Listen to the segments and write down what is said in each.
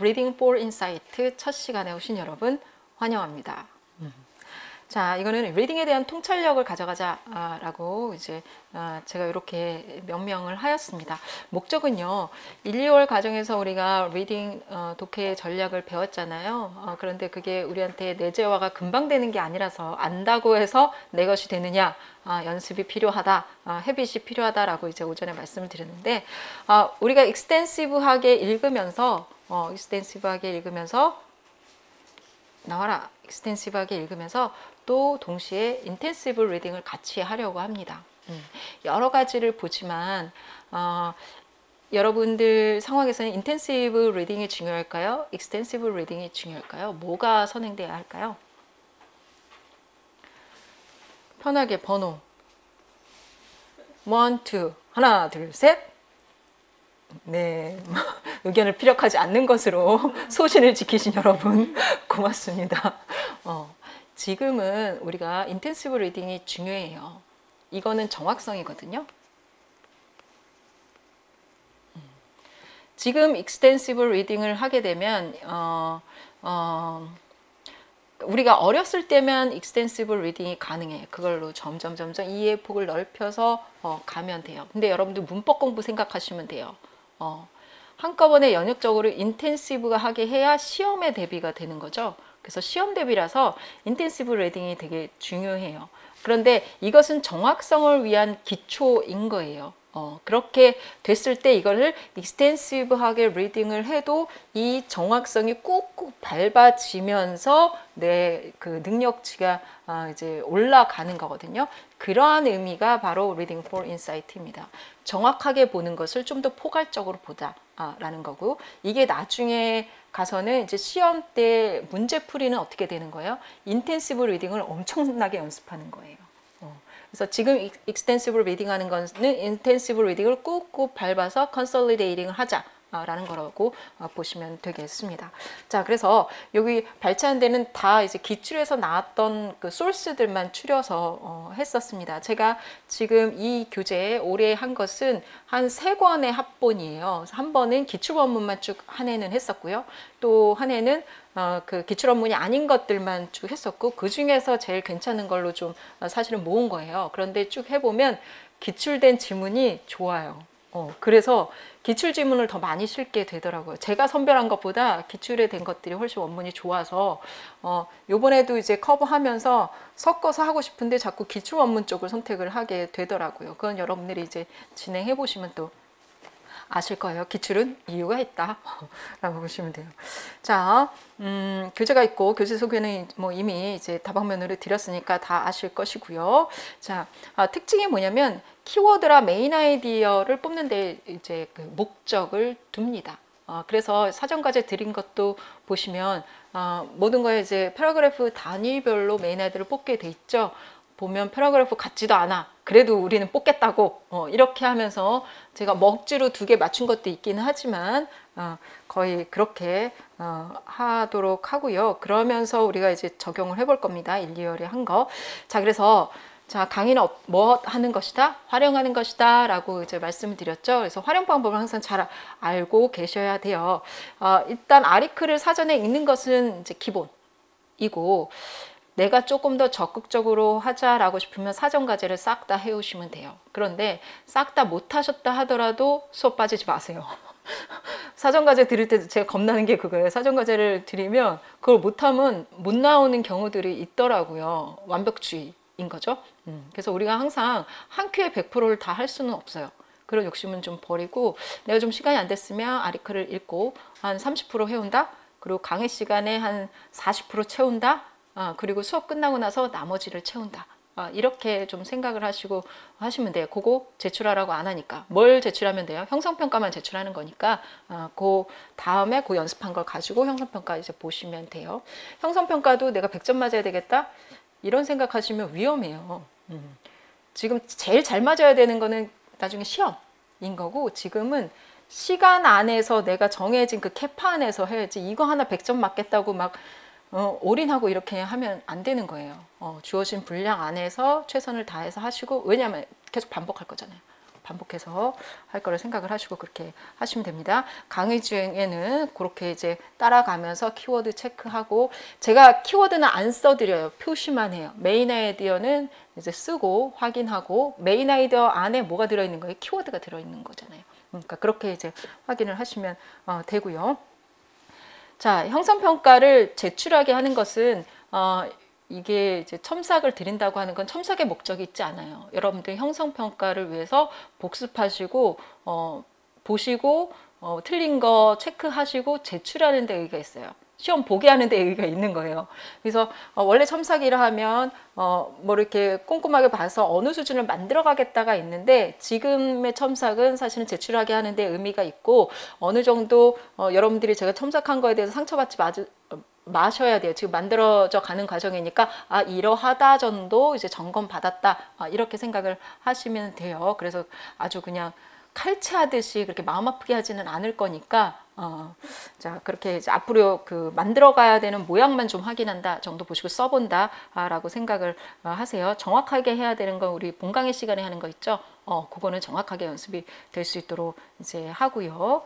Reading for Insight 첫 시간에 오신 여러분 환영합니다. 자, 이거는 리딩에 대한 통찰력을 가져가자 라고 이제 제가 이렇게 명명을 하였습니다. 목적은요, 1, 2월 과정에서 우리가 리딩 독해 전략을 배웠잖아요. 그런데 그게 우리한테 내재화가 금방 되는 게 아니라서 안다고 해서 내 것이 되느냐, 연습이 필요하다, 헤빗이 필요하다라고 이제 오전에 말씀을 드렸는데, 우리가 익스텐시브하게 읽으면서 나와라. 익스텐시브하게 읽으면서 또 동시에 인텐시브 리딩을 같이 하려고 합니다. 여러 가지를 보지만 여러분들 상황에서는 인텐시브 리딩이 중요할까요? 익스텐시브 리딩이 중요할까요? 뭐가 선행돼야 할까요? 편하게 번호 1, 2 하나 둘 셋. 네, 의견을 피력하지 않는 것으로 소신을 지키신 여러분 고맙습니다. 지금은 우리가 인텐시브 리딩이 중요해요. 이거는 정확성이거든요. 지금 익스텐시브 리딩을 하게 되면 우리가 어렸을 때면 익스텐시브 리딩이 가능해요. 그걸로 점점 이해의 폭을 넓혀서 가면 돼요. 근데 여러분들 문법 공부 생각하시면 돼요. 한꺼번에 연역적으로 인텐시브하게 해야 시험에 대비가 되는 거죠. 그래서 시험 대비라서 인텐시브 리딩이 되게 중요해요. 그런데 이것은 정확성을 위한 기초인 거예요. 그렇게 됐을 때 이거를 익스텐시브하게 리딩을 해도 이 정확성이 꾹꾹 밟아지면서 내 그 능력치가 이제 올라가는 거거든요. 그러한 의미가 바로 Reading for Insight입니다. 정확하게 보는 것을 좀 더 포괄적으로 보자라는 거고, 이게 나중에 가서는 이제 시험 때 문제풀이는 어떻게 되는 거예요? 인텐시브 리딩을 엄청나게 연습하는 거예요. 그래서 지금 익스텐시브 리딩 하는 거는 인텐시브 리딩을 꾹꾹 밟아서 컨솔리데이팅을 하자 라는 거라고 보시면 되겠습니다. 자, 그래서 여기 발췌한 데는 다 이제 기출에서 나왔던 그 소스들만 추려서 했었습니다. 제가 지금 이 교재에 올해 한 것은 한 3권의 합본이에요. 한 번은 기출 원문만 쭉 한 해는 했었고요. 또 한 해는 그 기출 원문이 아닌 것들만 쭉 했었고, 그 중에서 제일 괜찮은 걸로 좀 사실은 모은 거예요. 그런데 쭉 해보면 기출된 지문이 좋아요. 그래서 기출 지문을 더 많이 실게 되더라고요. 제가 선별한 것보다 기출에 된 것들이 훨씬 원문이 좋아서 요번에도 이제 커버하면서 섞어서 하고 싶은데 자꾸 기출 원문 쪽을 선택을 하게 되더라고요. 그건 여러분들이 이제 진행해 보시면 또 아실 거예요. 기출은 이유가 있다 라고 보시면 돼요. 자, 교재가 있고 교재 소개는 뭐 이미 이제 다방면으로 드렸으니까 다 아실 것이고요. 자, 특징이 뭐냐면 키워드라 메인 아이디어를 뽑는데 이제 그 목적을 둡니다. 그래서 사전과제 드린 것도 보시면 모든 거에 이제 패러그래프 단위별로 메인 아이디어를 뽑게 돼 있죠. 보면 패러그래프 같지도 않아. 그래도 우리는 뽑겠다고 이렇게 하면서 제가 먹지로 2개 맞춘 것도 있기는 하지만 거의 그렇게 하도록 하고요. 그러면서 우리가 이제 적용을 해볼 겁니다. 1, 2월에 한 거. 자, 그래서 자, 강의는 뭐 하는 것이다? 활용하는 것이다 라고 이제 말씀을 드렸죠. 그래서 활용 방법을 항상 잘 알고 계셔야 돼요. 일단 아리크를 사전에 읽는 것은 이제 기본이고, 내가 조금 더 적극적으로 하자라고 싶으면 사전과제를 싹 다 해오시면 돼요. 그런데 싹 다 못하셨다 하더라도 수업 빠지지 마세요. 사전과제 드릴 때 제가 겁나는 게 그거예요. 사전과제를 드리면 그걸 못하면 못 나오는 경우들이 있더라고요. 완벽주의인 거죠. 그래서 우리가 항상 한 큐에 100%를 다 할 수는 없어요. 그런 욕심은 좀 버리고, 내가 좀 시간이 안 됐으면 아리크를 읽고 한 30% 해온다. 그리고 강의 시간에 한 40% 채운다. 그리고 수업 끝나고 나서 나머지를 채운다. 이렇게 좀 생각을 하시고 하시면 돼요. 그거 제출하라고 안 하니까. 뭘 제출하면 돼요? 형성평가만 제출하는 거니까 그 다음에 그 연습한 걸 가지고 형성평가 이제 보시면 돼요. 형성평가도 내가 100점 맞아야 되겠다? 이런 생각하시면 위험해요. 지금 제일 잘 맞아야 되는 거는 나중에 시험인 거고, 지금은 시간 안에서 내가 정해진 그 캐파 안에서 해야지, 이거 하나 100점 맞겠다고 막 올인하고 이렇게 하면 안 되는 거예요. 주어진 분량 안에서 최선을 다해서 하시고, 왜냐하면 계속 반복할 거잖아요. 반복해서 할 거를 생각을 하시고 그렇게 하시면 됩니다. 강의 중에는 그렇게 이제 따라가면서 키워드 체크하고, 제가 키워드는 안 써드려요. 표시만 해요. 메인 아이디어는 이제 쓰고 확인하고, 메인 아이디어 안에 뭐가 들어있는 거예요? 키워드가 들어있는 거잖아요. 그러니까 그렇게 이제 확인을 하시면 되고요. 자, 형성평가를 제출하게 하는 것은 이게 이제 첨삭을 드린다고 하는 건 첨삭의 목적이 있지 않아요. 여러분들 형성평가를 위해서 복습하시고 보시고 틀린 거 체크하시고 제출하는 데 의의가 있어요. 시험 보게 하는 데 의의가 있는 거예요. 그래서 원래 첨삭이라 하면 뭐 이렇게 꼼꼼하게 봐서 어느 수준을 만들어 가겠다가 있는데, 지금의 첨삭은 사실은 제출하게 하는 데 의미가 있고, 어느 정도 여러분들이 제가 첨삭한 거에 대해서 상처받지 마셔야 돼요. 지금 만들어져 가는 과정이니까 이러하다 정도 이제 점검 받았다, 이렇게 생각을 하시면 돼요. 그래서 아주 그냥 칼치하듯이 그렇게 마음 아프게 하지는 않을 거니까 자, 그렇게 이제 앞으로 그 만들어 가야 되는 모양만 좀 확인한다 정도 보시고 써본다 라고 생각을 하세요. 정확하게 해야 되는 건 우리 본강의 시간에 하는 거 있죠. 그거는 정확하게 연습이 될 수 있도록 이제 하고요.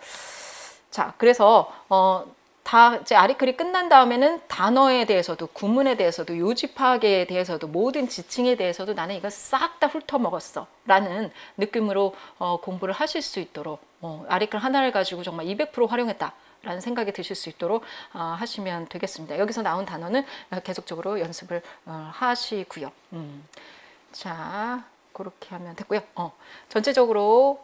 자, 그래서 다 이제 아리클이 끝난 다음에는 단어에 대해서도, 구문에 대해서도, 요지 파악에 대해서도, 모든 지칭에 대해서도 나는 이거 싹 다 훑어먹었어 라는 느낌으로 공부를 하실 수 있도록, 아리클 하나를 가지고 정말 200% 활용했다 라는 생각이 드실 수 있도록 하시면 되겠습니다. 여기서 나온 단어는 계속적으로 연습을 하시고요. 자, 그렇게 하면 됐고요. 전체적으로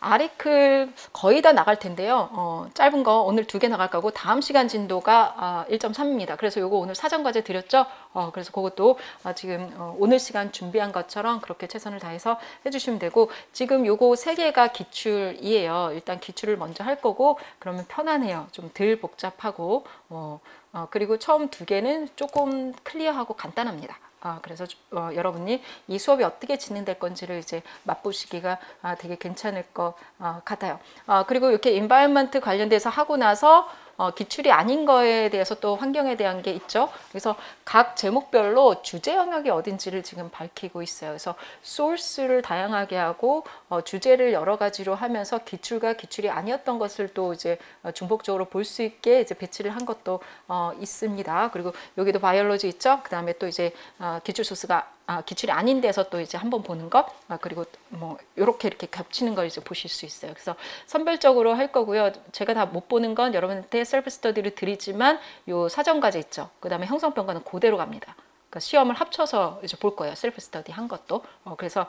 아리클 거의 다 나갈 텐데요. 짧은 거 오늘 2개 나갈 거고, 다음 시간 진도가 1.3입니다. 그래서 요거 오늘 사전과제 드렸죠. 그래서 그것도 지금 오늘 시간 준비한 것처럼 그렇게 최선을 다해서 해주시면 되고, 지금 요거 3개가 기출이에요. 일단 기출을 먼저 할 거고, 그러면 편안해요. 좀 덜 복잡하고, 그리고 처음 2개는 조금 클리어하고 간단합니다. 그래서 여러분이 이 수업이 어떻게 진행될 건지를 이제 맛보시기가 되게 괜찮을 것 같아요. 그리고 이렇게 인바이먼트 관련돼서 하고 나서 기출이 아닌 거에 대해서 또 환경에 대한 게 있죠. 그래서 각 제목별로 주제 영역이 어딘지를 지금 밝히고 있어요. 그래서 소스를 다양하게 하고 주제를 여러 가지로 하면서 기출과 기출이 아니었던 것을 또 이제 중복적으로 볼 수 있게 이제 배치를 한 것도 있습니다. 그리고 여기도 바이올로지 있죠. 그 다음에 또 이제 기출 소스가 기출이 아닌 데서 또 이제 한번 보는 것, 그리고 뭐 이렇게 겹치는 걸 이제 보실 수 있어요. 그래서 선별적으로 할 거고요. 제가 다 못 보는 건 여러분한테 셀프 스터디를 드리지만 요 사전 과제 있죠. 그 다음에 형성평가는 그대로 갑니다. 그러니까 시험을 합쳐서 이제 볼 거예요. 셀프 스터디 한 것도. 그래서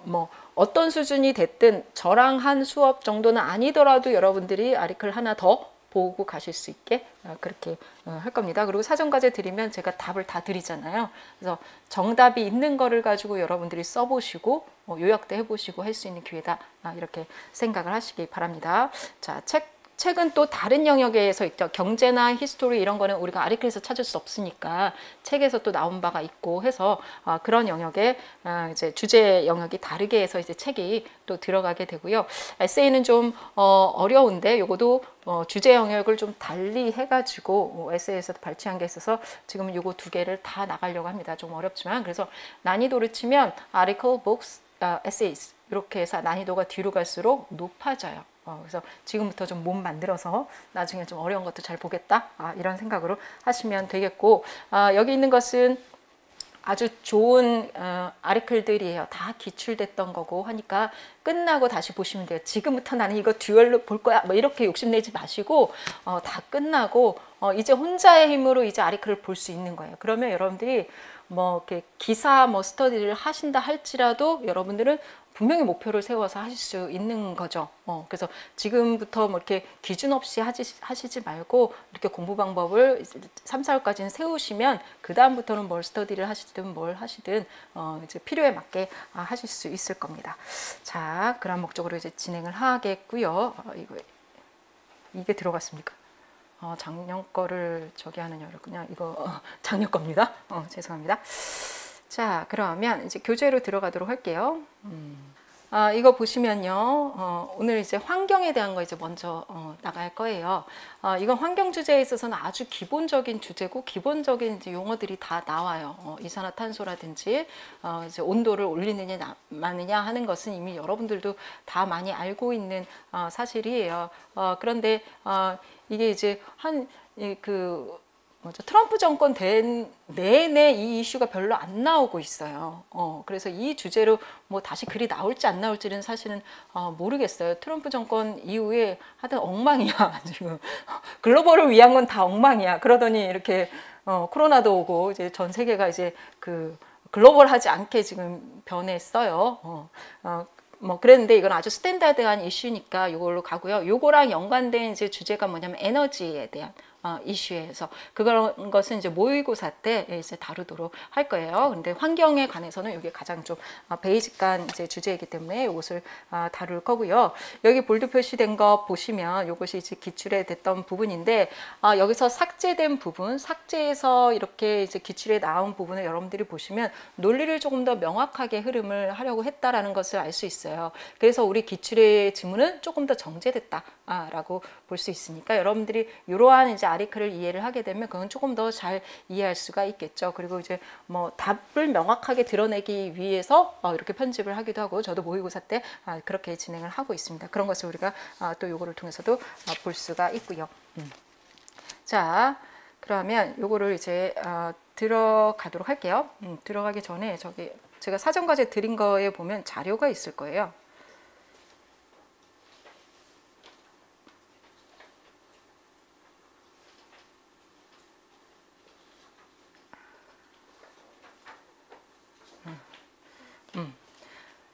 뭐 어떤 수준이 됐든 저랑 한 수업 정도는 아니더라도 여러분들이 아리클 하나 더 보고 가실 수 있게 그렇게 할 겁니다. 그리고 사전과제 드리면 제가 답을 다 드리잖아요. 그래서 정답이 있는 거를 가지고 여러분들이 써보시고 요약도 해보시고 할 수 있는 기회다, 이렇게 생각을 하시기 바랍니다. 자, 책은 또 다른 영역에서 있죠. 경제나 히스토리 이런 거는 우리가 아리클에서 찾을 수 없으니까 책에서 또 나온 바가 있고 해서 그런 영역에 이제 주제 영역이 다르게 해서 이제 책이 또 들어가게 되고요. 에세이는 좀 어려운데 요거도 주제 영역을 좀 달리 해가지고 에세이에서도 발췌한 게 있어서 지금 요거 2개를 다 나가려고 합니다. 좀 어렵지만, 그래서 난이도를 치면 article, books, essays 이렇게 해서 난이도가 뒤로 갈수록 높아져요. 그래서 지금부터 좀 몸 만들어서 나중에 좀 어려운 것도 잘 보겠다, 이런 생각으로 하시면 되겠고, 여기 있는 것은 아주 좋은 아리클들이에요. 다 기출됐던 거고 하니까 끝나고 다시 보시면 돼요. 지금부터 나는 이거 듀얼로 볼 거야 뭐 이렇게 욕심내지 마시고 다 끝나고 이제 혼자의 힘으로 이제 아리클을 볼 수 있는 거예요. 그러면 여러분들이 뭐 이렇게 기사 뭐 스터디를 하신다 할지라도 여러분들은 분명히 목표를 세워서 하실 수 있는 거죠. 그래서 지금부터 뭐 이렇게 기준 없이 하시지 말고 이렇게 공부 방법을 3, 4월까지는 세우시면 그 다음부터는 뭘 스터디를 하시든 뭘 하시든 이제 필요에 맞게 하실 수 있을 겁니다. 자, 그런 목적으로 이제 진행을 하겠고요. 이게 들어갔습니까? 작년 거를 저기 하느냐 그냥 이거 작년 겁니다. 죄송합니다. 자, 그러면 이제 교재로 들어가도록 할게요. 이거 보시면요. 오늘 이제 환경에 대한 거 이제 먼저 나갈 거예요. 이건 환경 주제에 있어서는 아주 기본적인 주제고 기본적인 이제 용어들이 다 나와요. 이산화탄소라든지 이제 온도를 올리느냐 마느냐 하는 것은 이미 여러분들도 다 많이 알고 있는 사실이에요. 그런데 이게 이제 트럼프 정권 된 내내 이 이슈가 별로 안 나오고 있어요. 그래서 이 주제로 뭐 다시 글이 나올지 안 나올지는 사실은 모르겠어요. 트럼프 정권 이후에 하여튼 엉망이야. 지금 글로벌을 위한 건 다 엉망이야. 그러더니 이렇게 코로나도 오고 이제 전 세계가 이제 그 글로벌하지 않게 지금 변했어요. 뭐 그랬는데 이건 아주 스탠다드한 이슈니까 이걸로 가고요. 요거랑 연관된 이제 주제가 뭐냐면 에너지에 대한 이슈에서 그런 것은 이제 모의고사 때 이제 다루도록 할 거예요. 근데 환경에 관해서는 이게 가장 좀 베이직한 이제 주제이기 때문에 이것을 다룰 거고요. 여기 볼드 표시된 거 보시면 이것이 이제 기출에 됐던 부분인데 여기서 삭제된 부분, 삭제해서 이렇게 이제 기출에 나온 부분을 여러분들이 보시면 논리를 조금 더 명확하게 흐름을 하려고 했다라는 것을 알 수 있어요. 그래서 우리 기출의 지문은 조금 더 정제됐다라고 볼 수 있으니까 여러분들이 이러한 이제 아리크를 이해를 하게 되면 그건 조금 더 잘 이해할 수가 있겠죠. 그리고 이제 뭐 답을 명확하게 드러내기 위해서 이렇게 편집을 하기도 하고 저도 모의고사 때 그렇게 진행을 하고 있습니다. 그런 것을 우리가 또 요거를 통해서도 볼 수가 있고요. 자, 그러면 요거를 이제 들어가도록 할게요. 들어가기 전에 저기 제가 사전 과제 드린 거에 보면 자료가 있을 거예요.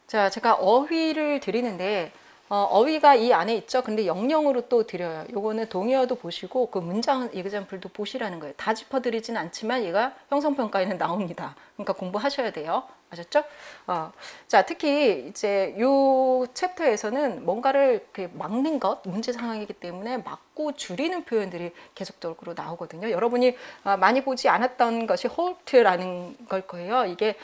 자, 제가 어휘를 드리는데 어휘가 이 안에 있죠. 근데 영영으로 또 드려요. 요거는 동의어도 보시고 그 문장 이그젬플도 보시라는 거예요. 다 짚어드리진 않지만 얘가 형성평가에는 나옵니다. 그러니까 공부하셔야 돼요. 아셨죠? 자, 특히 이제 요 챕터에서는 뭔가를 이렇게 막는 것, 문제 상황이기 때문에 막고 줄이는 표현들이 계속적으로 나오거든요. 여러분이 많이 보지 않았던 것이 halt라는 걸 거예요. 이게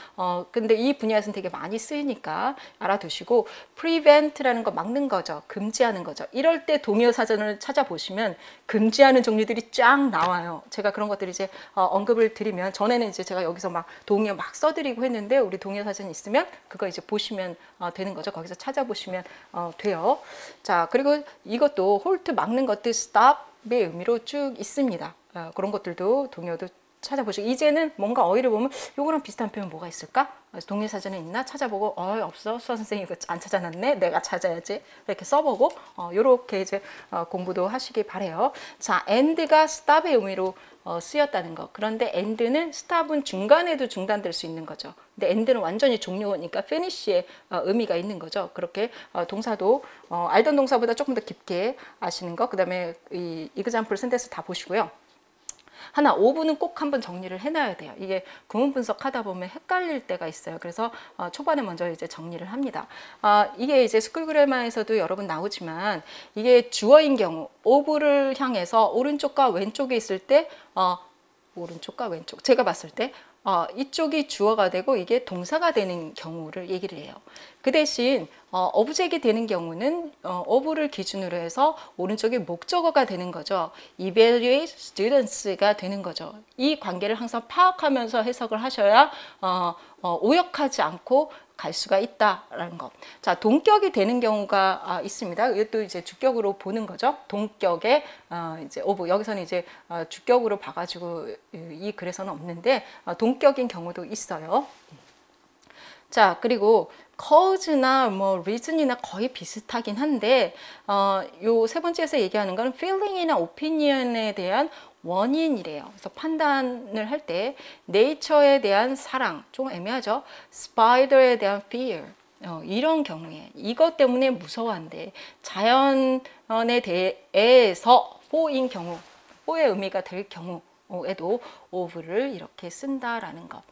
근데 이 분야에서는 되게 많이 쓰이니까 알아두시고 prevent라는 거 막는 거죠. 금지하는 거죠. 이럴 때 동의어 사전을 찾아보시면 금지하는 종류들이 쫙 나와요. 제가 그런 것들을 이제 언급을 드리면 전에는 이제 제가 여기서 막 동의어 막 써드리고 했는데 우리 동의어 사전 있으면 그거 이제 보시면 되는 거죠. 거기서 찾아보시면 돼요. 자, 그리고 이것도 홀트 막는 것들 stop의 의미로 쭉 있습니다. 그런 것들도 동의어도 찾아보시고 이제는 뭔가 어휘를 보면 요거랑 비슷한 표현 뭐가 있을까? 동의 사전에 있나 찾아보고 없어 수학 선생님이 이거 안 찾아놨네 내가 찾아야지 이렇게 써보고 요렇게 이제 공부도 하시기 바래요. 자, and가 stop의 의미로 쓰였다는 거. 그런데 and는 stop은 중간에도 중단될 수 있는 거죠. 근데 and는 완전히 종료니까 finish의 의미가 있는 거죠. 그렇게 동사도 알던 동사보다 조금 더 깊게 아시는 거. 그 다음에 이 example 센텐스 다 보시고요. 하나, 오브는 꼭 한번 정리를 해놔야 돼요. 이게 구문 분석하다 보면 헷갈릴 때가 있어요. 그래서 초반에 먼저 이제 정리를 합니다. 이게 이제 스쿨 그래마에서도 여러 번 나오지만 이게 주어인 경우, 오브를 향해서 오른쪽과 왼쪽에 있을 때, 오른쪽과 왼쪽, 제가 봤을 때 이쪽이 주어가 되고 이게 동사가 되는 경우를 얘기를 해요. 그 대신 어브젝이 되는 경우는 어브를 기준으로 해서 오른쪽이 목적어가 되는 거죠. evaluate students가 되는 거죠. 이 관계를 항상 파악하면서 해석을 하셔야 오역하지 않고 갈 수가 있다라는 것. 자, 동격이 되는 경우가 있습니다. 이것도 이제 주격으로 보는 거죠. 동격에 이제 오브 여기서는 이제 주격으로 봐가지고 이 글에서는 없는데 동격인 경우도 있어요. 자, 그리고 cause나 뭐 reason이나 거의 비슷하긴 한데 요 세 번째에서 얘기하는 건 feeling이나 opinion에 대한 원인이래요. 그래서 판단을 할 때 nature에 대한 사랑, 좀 애매하죠. spider에 대한 fear, 이런 경우에 이것 때문에 무서워한데 자연에 대해서 for인 경우, for의 의미가 될 경우에도 of를 이렇게 쓴다라는 것.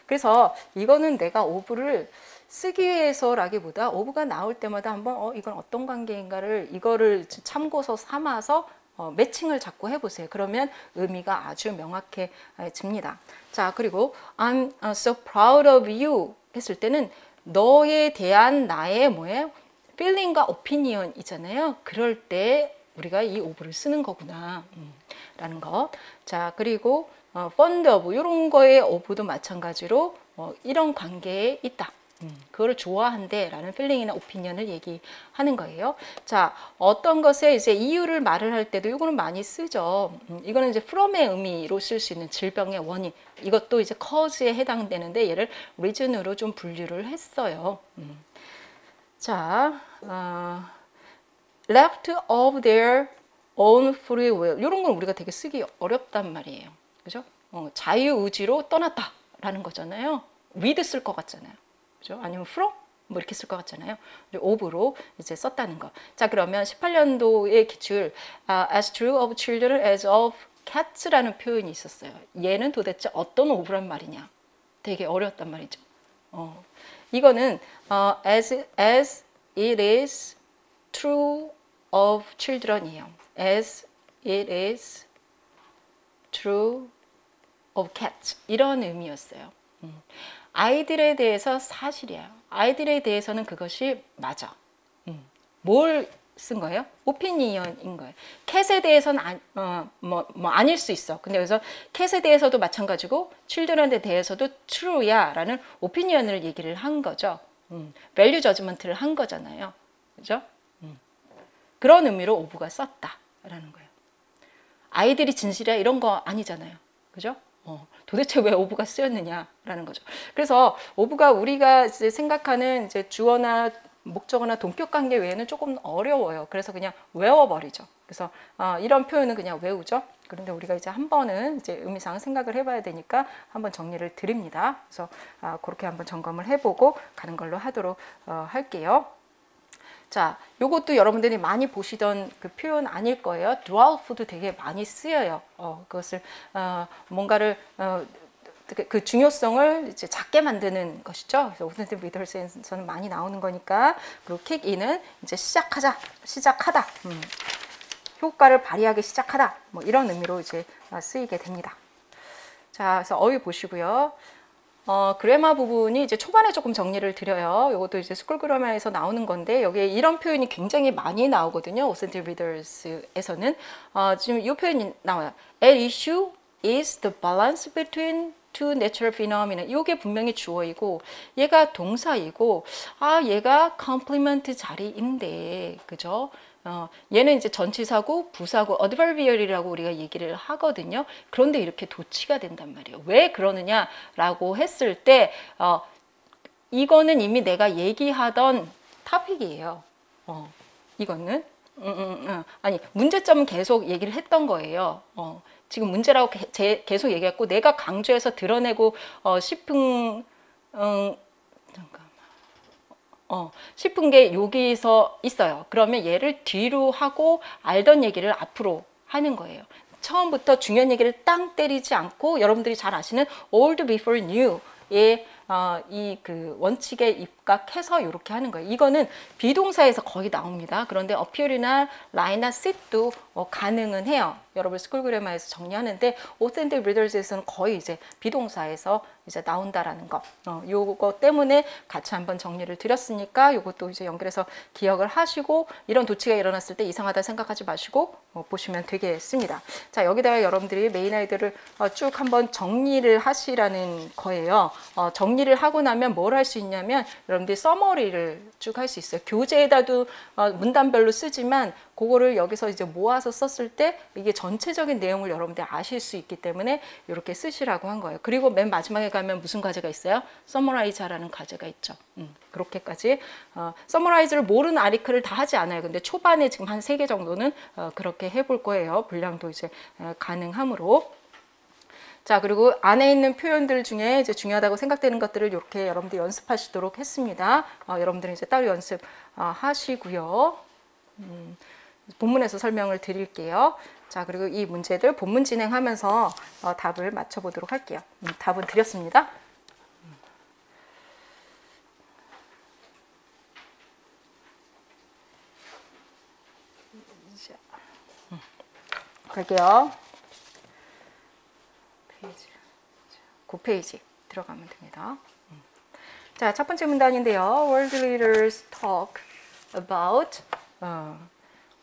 그래서 이거는 내가 of를 쓰기 위해서라기보다 of가 나올 때마다 한번 이건 어떤 관계인가를 이거를 참고서 삼아서 매칭을 자꾸 해보세요. 그러면 의미가 아주 명확해집니다. 자, 그리고 I'm so proud of you 했을 때는 너에 대한 나의 뭐예요? feeling과 opinion 있잖아요. 그럴 때 우리가 이 of를 쓰는 거구나 라는 것. 자, 그리고 fond of 이런 거의 of도 마찬가지로 이런 관계에 있다. 그거를 좋아한대 라는 feeling이나 opinion을 얘기하는 거예요. 자, 어떤 것에 이제 이유를 말을 할 때도 이거는 많이 쓰죠. 이거는 이제 from의 의미로 쓸 수 있는 질병의 원인. 이것도 이제 cause에 해당되는데 얘를 reason으로 좀 분류를 했어요. 자, left of their own free will. 이런 건 우리가 되게 쓰기 어렵단 말이에요. 그죠? 자유의지로 떠났다라는 거잖아요. with 쓸 것 같잖아요. 그죠? 아니면 from? 뭐 이렇게 쓸 것 같잖아요. of로 이제 썼다는 거. 자, 그러면 18년도의 기출, as true of children as of cats라는 표현이 있었어요. 얘는 도대체 어떤 of란 말이냐? 되게 어려웠단 말이죠. 이거는 as it is true of children이에요. as it is true of cats 이런 의미였어요. 아이들에 대해서 사실이야. 아이들에 대해서는 그것이 맞아. 뭘 쓴 거예요? 오피니언인 거예요. 캣에 대해서는 아닐 수 있어. 근데 여기서 캣에 대해서도 마찬가지고 children에 대해서도 true야 라는 오피니언을 얘기를 한 거죠. value judgment를 한 거잖아요. 그죠? 그런 의미로 of가 썼다라는 거예요. 아이들이 진실이야 이런 거 아니잖아요. 그죠? 도대체 왜 of가 쓰였느냐라는 거죠. 그래서 of가 우리가 이제 생각하는 이제 주어나 목적어나 동격 관계 외에는 조금 어려워요. 그래서 그냥 외워버리죠. 그래서 이런 표현은 그냥 외우죠. 그런데 우리가 이제 한 번은 이제 의미상 생각을 해봐야 되니까 한번 정리를 드립니다. 그래서 그렇게 한번 점검을 해보고 가는 걸로 하도록 할게요. 자, 요것도 여러분들이 많이 보시던 그 표현 아닐 거예요. dwarf도 되게 많이 쓰여요. 그것을 뭔가를 그 중요성을 이제 작게 만드는 것이죠. 그래서 오센틱 리더스에서는 많이 나오는 거니까. 그리고 kick in은 이제 시작하다, 효과를 발휘하기 시작하다, 뭐 이런 의미로 이제 쓰이게 됩니다. 자, 그래서 어휘 보시고요. 그래마 부분이 이제 초반에 조금 정리를 드려요. 이것도 이제 스쿨 그래마에서 나오는 건데 여기에 이런 표현이 굉장히 많이 나오거든요. 오센틱 리더스에서는 지금 이 표현이 나와요. At issue is the balance between two natural phenomena. 이게 분명히 주어이고 얘가 동사이고 얘가 complement 자리인데 그죠? 얘는 이제 전치사고 부사고 adverbial이라고 우리가 얘기를 하거든요. 그런데 이렇게 도치가 된단 말이에요. 왜 그러느냐라고 했을 때 이거는 이미 내가 얘기하던 토픽이에요. 이거는 아니 문제점은 계속 얘기를 했던 거예요. 지금 문제라고 계속 얘기했고 내가 강조해서 드러내고 싶은 싶은 게 여기서 있어요. 그러면 얘를 뒤로 하고 알던 얘기를 앞으로 하는 거예요. 처음부터 중요한 얘기를 땅 때리지 않고 여러분들이 잘 아시는 old before new의 이 그 원칙에 입각해서 이렇게 하는 거예요. 이거는 비동사에서 거의 나옵니다. 그런데 appear이나 lie나 sit도 가능은 해요. 여러분 스쿨 그래마에서 정리하는데 authentic readers에서는 거의 이제 비동사에서 이제 나온다라는 거. 요거 때문에 같이 한번 정리를 드렸으니까 요것도 이제 연결해서 기억을 하시고 이런 도치가 일어났을 때 이상하다 생각하지 마시고 보시면 되겠습니다. 자, 여기다가 여러분들이 메인 아이들을 쭉 한번 정리를 하시라는 거예요. 정리를 하고 나면 뭘 할 수 있냐면 여러분들이 서머리를 쭉 할 수 있어요. 교재에다도 문단별로 쓰지만 그거를 여기서 이제 모아서 썼을 때 이게 전체적인 내용을 여러분들이 아실 수 있기 때문에 이렇게 쓰시라고 한 거예요. 그리고 맨 마지막에 가면 무슨 과제가 있어요? 서머라이즈라는 과제가 있죠. 그렇게까지 서머라이즈를 모르는 아리클을 다 하지 않아요. 근데 초반에 지금 한 3개 정도는 그렇게 해볼 거예요. 분량도 이제 가능하므로. 자, 그리고 안에 있는 표현들 중에 이제 중요하다고 생각되는 것들을 이렇게 여러분들 연습하시도록 했습니다. 여러분들은 이제 따로 연습하시고요. 본문에서 설명을 드릴게요. 자, 그리고 이 문제들 본문 진행하면서 답을 맞춰보도록 할게요. 답은 드렸습니다. 갈게요. 페이지 9페이지 들어가면 됩니다. 자, 자, 첫 번째 문단인데요. World leaders talk about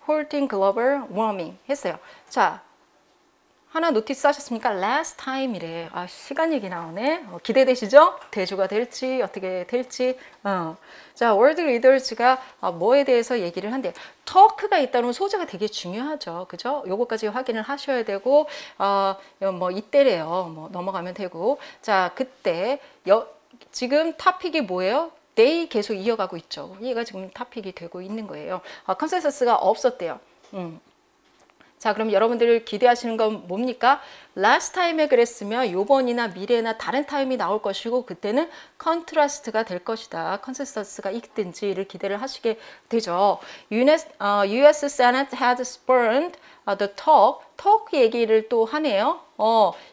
halting global warming 했어요. 자, 하나 노티스 하셨습니까? Last time이래. 아, 시간 얘기 나오네. 기대되시죠? 대조가 될지 어떻게 될지. 자, world leaders가 뭐에 대해서 얘기를 한대요. talk가 있다는 소재가 되게 중요하죠. 그죠? 요거까지 확인을 하셔야 되고 뭐 이때래요. 뭐 넘어가면 되고. 자, 그때 지금 토픽이 뭐예요? they 계속 이어가고 있죠. 얘가 지금 토픽이 되고 있는 거예요. 컨센서스가 없었대요. 자, 그럼 여러분들 기대하시는 건 뭡니까? last time에 그랬으면 요번이나 미래나 다른 타임이 나올 것이고 그때는 컨트라스트가 될 것이다. 컨센서스가 있든지를 기대를 하시게 되죠. US Senate had spurned the talk 얘기를 또 하네요.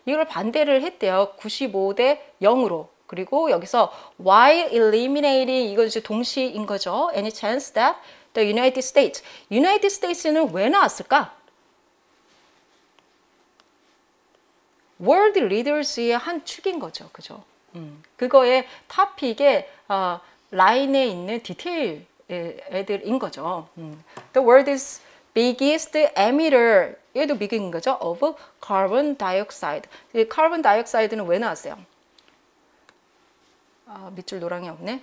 이걸 반대를 했대요. 95대 0으로. 그리고 여기서 while eliminating 이거 이제 동시인 거죠. Any chance that the United States는 왜 나왔을까? 월드 리더스의 한 축인 거죠. 그죠? 그거의 토픽의 라인에 있는 디테일 애들인 거죠. The world's biggest emitter 얘도 big인 거죠. of carbon dioxide. 이 carbon dioxide는 왜 나왔어요? 밑줄 노랑이 없네.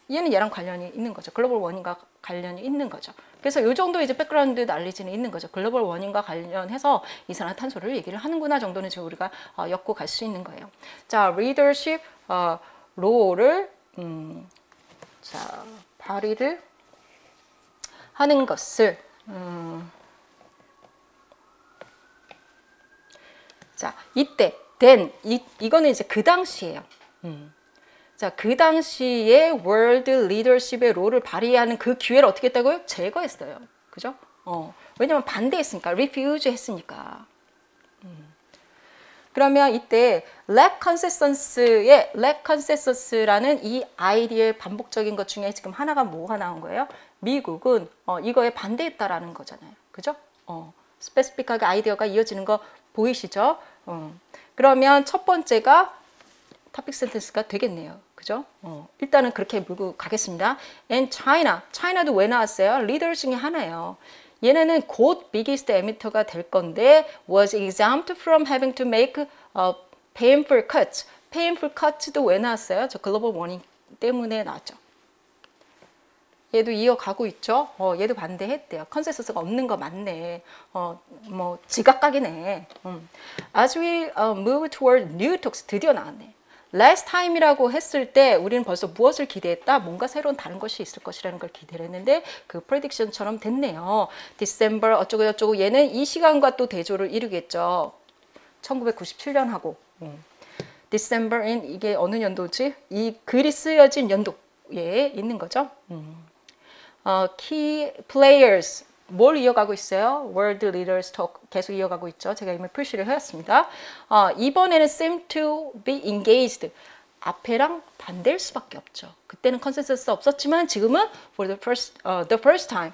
얘는 얘랑 관련이 있는 거죠. 글로벌 워밍과 관련이 있는 거죠. 그래서 이 정도 이제 백그라운드 날리지는 있는 거죠. 글로벌 워밍과 관련해서 이산화탄소를 얘기를 하는구나 정도는 지금 우리가 엮고 갈 수 있는 거예요. 자, 리더십 롤을 자, 발휘를 하는 것을 자, 이때 이거는 이제 그 당시예요. 자, 그 당시에 월드 리더십의 롤을 발휘하는 그 기회를 어떻게 했다고요? 제거했어요. 그죠? 왜냐면 반대했으니까, refuse 했으니까. 그러면 이때 lack consensus라는 이 아이디어의 반복적인 것 중에 지금 하나가 뭐가 나온 거예요? 미국은 이거에 반대했다라는 거잖아요. 그죠? 스페시픽하게 아이디어가 이어지는 거 보이시죠? 그러면 첫 번째가 토픽 센텐스가 되겠네요. 그죠? 일단은 그렇게 물고 가겠습니다. And China도 왜 나왔어요? 리더 중에 하나예요. 얘네는 곧 biggest emitter가 될 건데 was exempt from having to make painful cuts. painful cuts도 왜 나왔어요? 저 글로벌 워밍 때문에 나왔죠. 얘도 이어가고 있죠. 얘도 반대했대요. 컨센서스가 없는 거 맞네. 뭐 지각각이네. As we move toward new talks 드디어 나왔네. last time이라고 했을 때 우리는 벌써 무엇을 기대했다? 뭔가 새로운 다른 것이 있을 것이라는 걸 기대를 했는데 그 prediction처럼 됐네요. December 어쩌고 저쩌고 얘는 이 시간과 또 대조를 이루겠죠. 1997년하고 December인 이게 어느 연도지? 이 글이 쓰여진 연도에 있는 거죠. Key players 뭘 이어가고 있어요? World Leaders Talk 계속 이어가고 있죠. 제가 이미 표시를 해왔습니다. 이번에는 seem to be engaged. 앞에랑 반대일 수밖에 없죠. 그때는 컨센서스 없었지만 지금은 for the first time.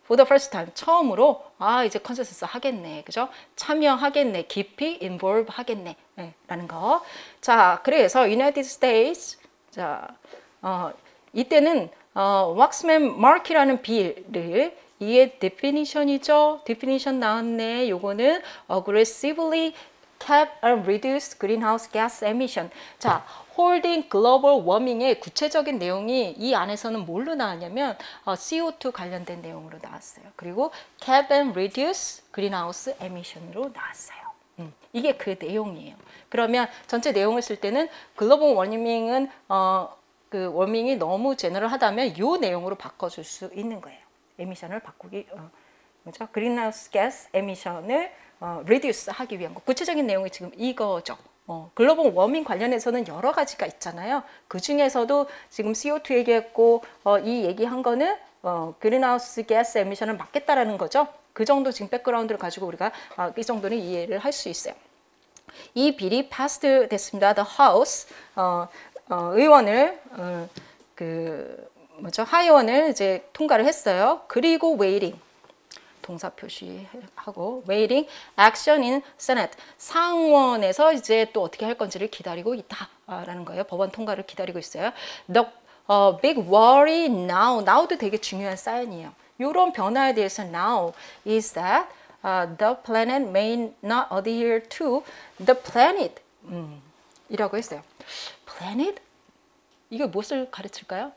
For the first time. 처음으로 이제 컨센서스 하겠네. 그죠? 참여하겠네. 깊이 involve 하겠네. 네, 라는 거. 자, 그래서 United States 자, 이때는 왁스맨 마크라는 빌을 이게 definition이죠. definition 나왔네. 요거는 aggressively cap and reduce greenhouse gas emission. 자, holding global warming의 구체적인 내용이 이 안에서는 뭘로 나왔냐면 CO2 관련된 내용으로 나왔어요. 그리고 cap and reduce greenhouse emission으로 나왔어요. 이게 그 내용이에요. 그러면 전체 내용을 쓸 때는 글로벌 워밍은 그 워밍이 너무 제너럴하다면 이 내용으로 바꿔줄 수 있는 거예요. 에미션을 바꾸기, 뭐죠? 그린하우스 가스 에미션을 리듀스 하기 위한 거. 구체적인 내용이 지금 이거죠. 글로벌 워밍 관련해서는 여러 가지가 있잖아요. 그 중에서도 지금 CO2 얘기했고 이 얘기한 거는 그린하우스 가스 에미션을 막겠다라는 거죠. 그 정도 지금 백그라운드를 가지고 우리가 이 정도는 이해를 할 수 있어요. 이 빌이 패스트 됐습니다. The House 의원을 하의원을 이제 통과를 했어요. 그리고 waiting 동사 표시하고 waiting action in Senate 상원에서 이제 또 어떻게 할 건지를 기다리고 있다. 라는 거예요. 법원 통과를 기다리고 있어요. The big worry now도 되게 중요한 사인이에요. 이런 변화에 대해서 now is that the planet may not adhere to the planet 이라고 했어요. planet? 이게 무엇을 가르칠까요?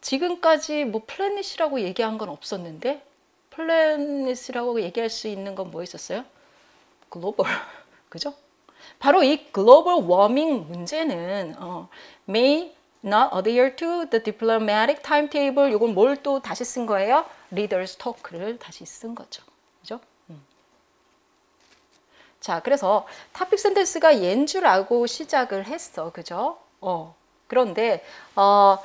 지금까지 뭐 플래닛이라고 얘기한 건 없었는데 플래닛이라고 얘기할 수 있는 건 뭐 있었어요? 글로벌. 그죠? 바로 이 글로벌 워밍 문제는 may not adhere to the diplomatic timetable. 이건 뭘 또 다시 쓴 거예요? Leaders talk를 다시 쓴 거죠. 그죠? 자, 그래서 topic sentence가 얘인 줄 알고 시작을 했어. 그죠? 그런데 for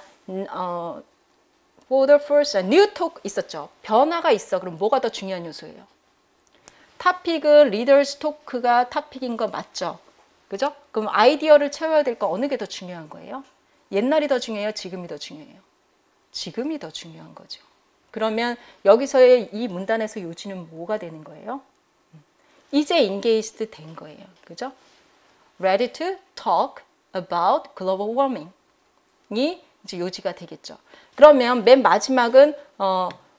the first new talk 있었죠. 변화가 있어. 그럼 뭐가 더 중요한 요소예요? 타픽은 리더스 토크가 타픽인 거 맞죠? 그죠? 그럼 아이디어를 채워야 될 거 어느 게 더 중요한 거예요? 옛날이 더 중요해요? 지금이 더 중요해요? 지금이 더 중요한 거죠. 그러면 여기서의 이 문단에서 요지는 뭐가 되는 거예요? 이제 engaged 된 거예요. 그죠? Ready to talk about global warming이 이제 요지가 되겠죠. 그러면 맨 마지막은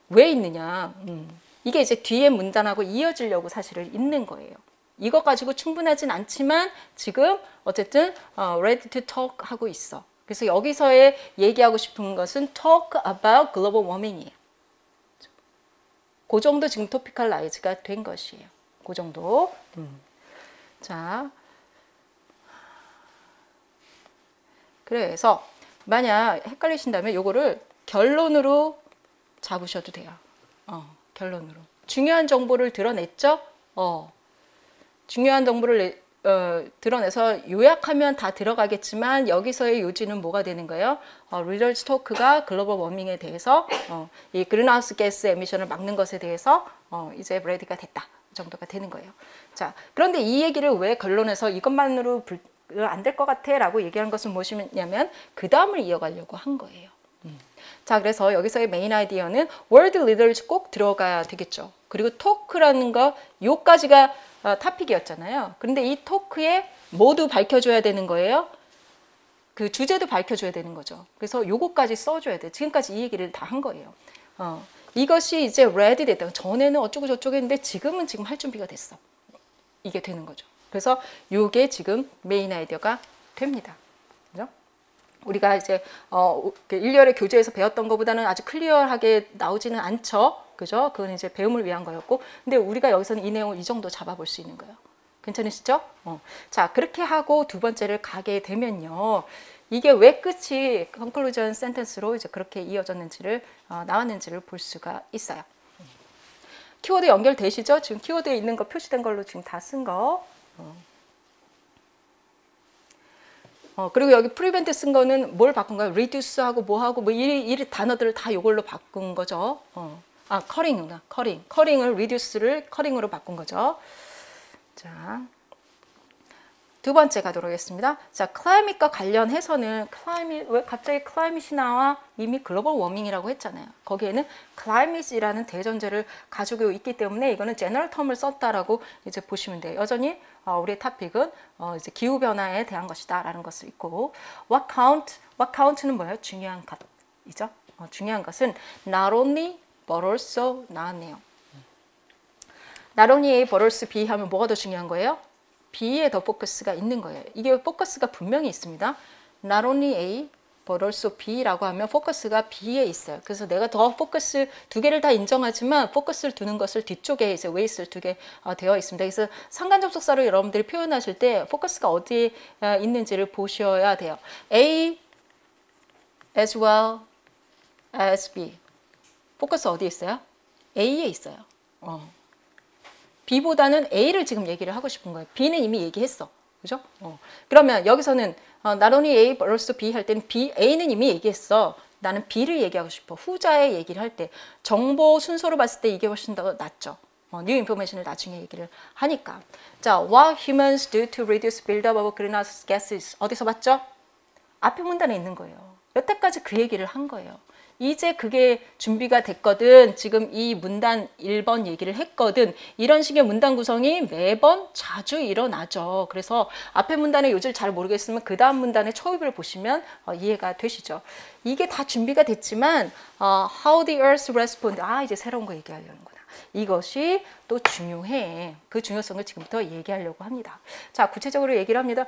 왜 있느냐? 이게 이제 뒤에 문단하고 이어지려고 사실은 있는 거예요. 이거 가지고 충분하진 않지만 지금 어쨌든 ready to talk 하고 있어. 그래서 여기서의 얘기하고 싶은 것은 talk about global warming이에요. 그 정도 지금 토피컬라이즈가 된 것이에요. 그 정도. 자, 그래서 만약 헷갈리신다면 요거를 결론으로 잡으셔도 돼요. 결론으로. 중요한 정보를 드러냈죠? 중요한 정보를 드러내서 요약하면 다 들어가겠지만 여기서의 요지는 뭐가 되는 거예요? 리더스 토크가 글로벌 워밍에 대해서 이 그린하우스 가스 에미션을 막는 것에 대해서 이제 레디가 됐다 정도가 되는 거예요. 자, 그런데 이 얘기를 왜 결론에서 이것만으로 안 될 것 같아 라고 얘기한 것은 무엇이냐면 그 다음을 이어가려고 한 거예요. 자, 그래서 여기서의 메인 아이디어는 월드 리더즈 꼭 들어가야 되겠죠. 그리고 토크라는 거 요까지가 타픽이었잖아요. 그런데 이 토크에 모두 밝혀줘야 되는 거예요. 그 주제도 밝혀줘야 되는 거죠. 그래서 요거까지 써줘야 돼. 지금까지 이 얘기를 다 한 거예요. 이것이 이제 레디 됐다. 전에는 어쩌고 저쩌고 했는데 지금은 지금 할 준비가 됐어. 이게 되는 거죠. 그래서 요게 지금 메인 아이디어가 됩니다. 그죠? 우리가 이제 1년의 교재에서 배웠던 것보다는 아주 클리어하게 나오지는 않죠. 그죠? 그건 이제 배움을 위한 거였고, 근데 우리가 여기서는 이 내용을 이 정도 잡아볼 수 있는 거예요. 괜찮으시죠? 자, 그렇게 하고 두 번째를 가게 되면요. 이게 왜 끝이 conclusion sentence로 이제 그렇게 이어졌는지를, 나왔는지를 볼 수가 있어요. 키워드 연결되시죠? 지금 키워드에 있는 거 표시된 걸로 지금 다 쓴 거. 그리고 여기 프리벤트 쓴 거는 뭘 바꾼 거예요? reduce하고 뭐하고 뭐 이 단어들을 다 이걸로 바꾼 거죠. 커링이구나. 커링을 reduce를 커링으로 바꾼 거죠. 자, 두 번째 가도록 하겠습니다. 자, 클라이밋과 관련해서는 왜 갑자기 클라이밋이 나와? 이미 글로벌 워밍이라고 했잖아요. 거기에는 클라이밋이라는 대전제를 가지고 있기 때문에 이거는 제너럴 텀을 썼다라고 이제 보시면 돼요. 여전히 우리의 토픽은 이제 기후 변화에 대한 것이다라는 것을 있고, what count는 뭐예요? 중요한 것이죠. 중요한 것은 not only but also 나왔네요. not only A but also B 하면 뭐가 더 중요한 거예요? B에 더 포커스가 있는 거예요. 이게 포커스가 분명히 있습니다. Not only A, but also B라고 하면 포커스가 B에 있어요. 그래서 내가 더 포커스 두 개를 다 인정하지만 포커스를 두는 것을 뒤쪽에 이제 웨이스를 두게 되어 있습니다. 그래서 상관접속사로 여러분들이 표현하실 때 포커스가 어디에 있는지를 보셔야 돼요. A as well as B. 포커스 어디에 있어요? A에 있어요. B보다는 A를 지금 얘기를 하고 싶은 거예요. B는 이미 얘기했어. 그죠? 그러면 여기서는 not only A but also B 할 때는 A는 이미 얘기했어. 나는 B를 얘기하고 싶어. 후자의 얘기를 할 때 정보 순서로 봤을 때 이게 훨씬 더 낫죠. new information을 나중에 얘기를 하니까. 자, what humans do to reduce buildup of greenhouse gases. 어디서 봤죠? 앞에 문단에 있는 거예요. 여태까지 그 얘기를 한 거예요. 이제 그게 준비가 됐거든. 지금 이 문단 1번 얘기를 했거든. 이런 식의 문단 구성이 매번 자주 일어나죠. 그래서 앞에 문단의 요지를 잘 모르겠으면 그 다음 문단의 초입을 보시면 이해가 되시죠. 이게 다 준비가 됐지만 how the earth respond. 이제 새로운 거 얘기하려는구나. 이것이 또 중요해. 그 중요성을 지금부터 얘기하려고 합니다. 자, 구체적으로 얘기를 합니다.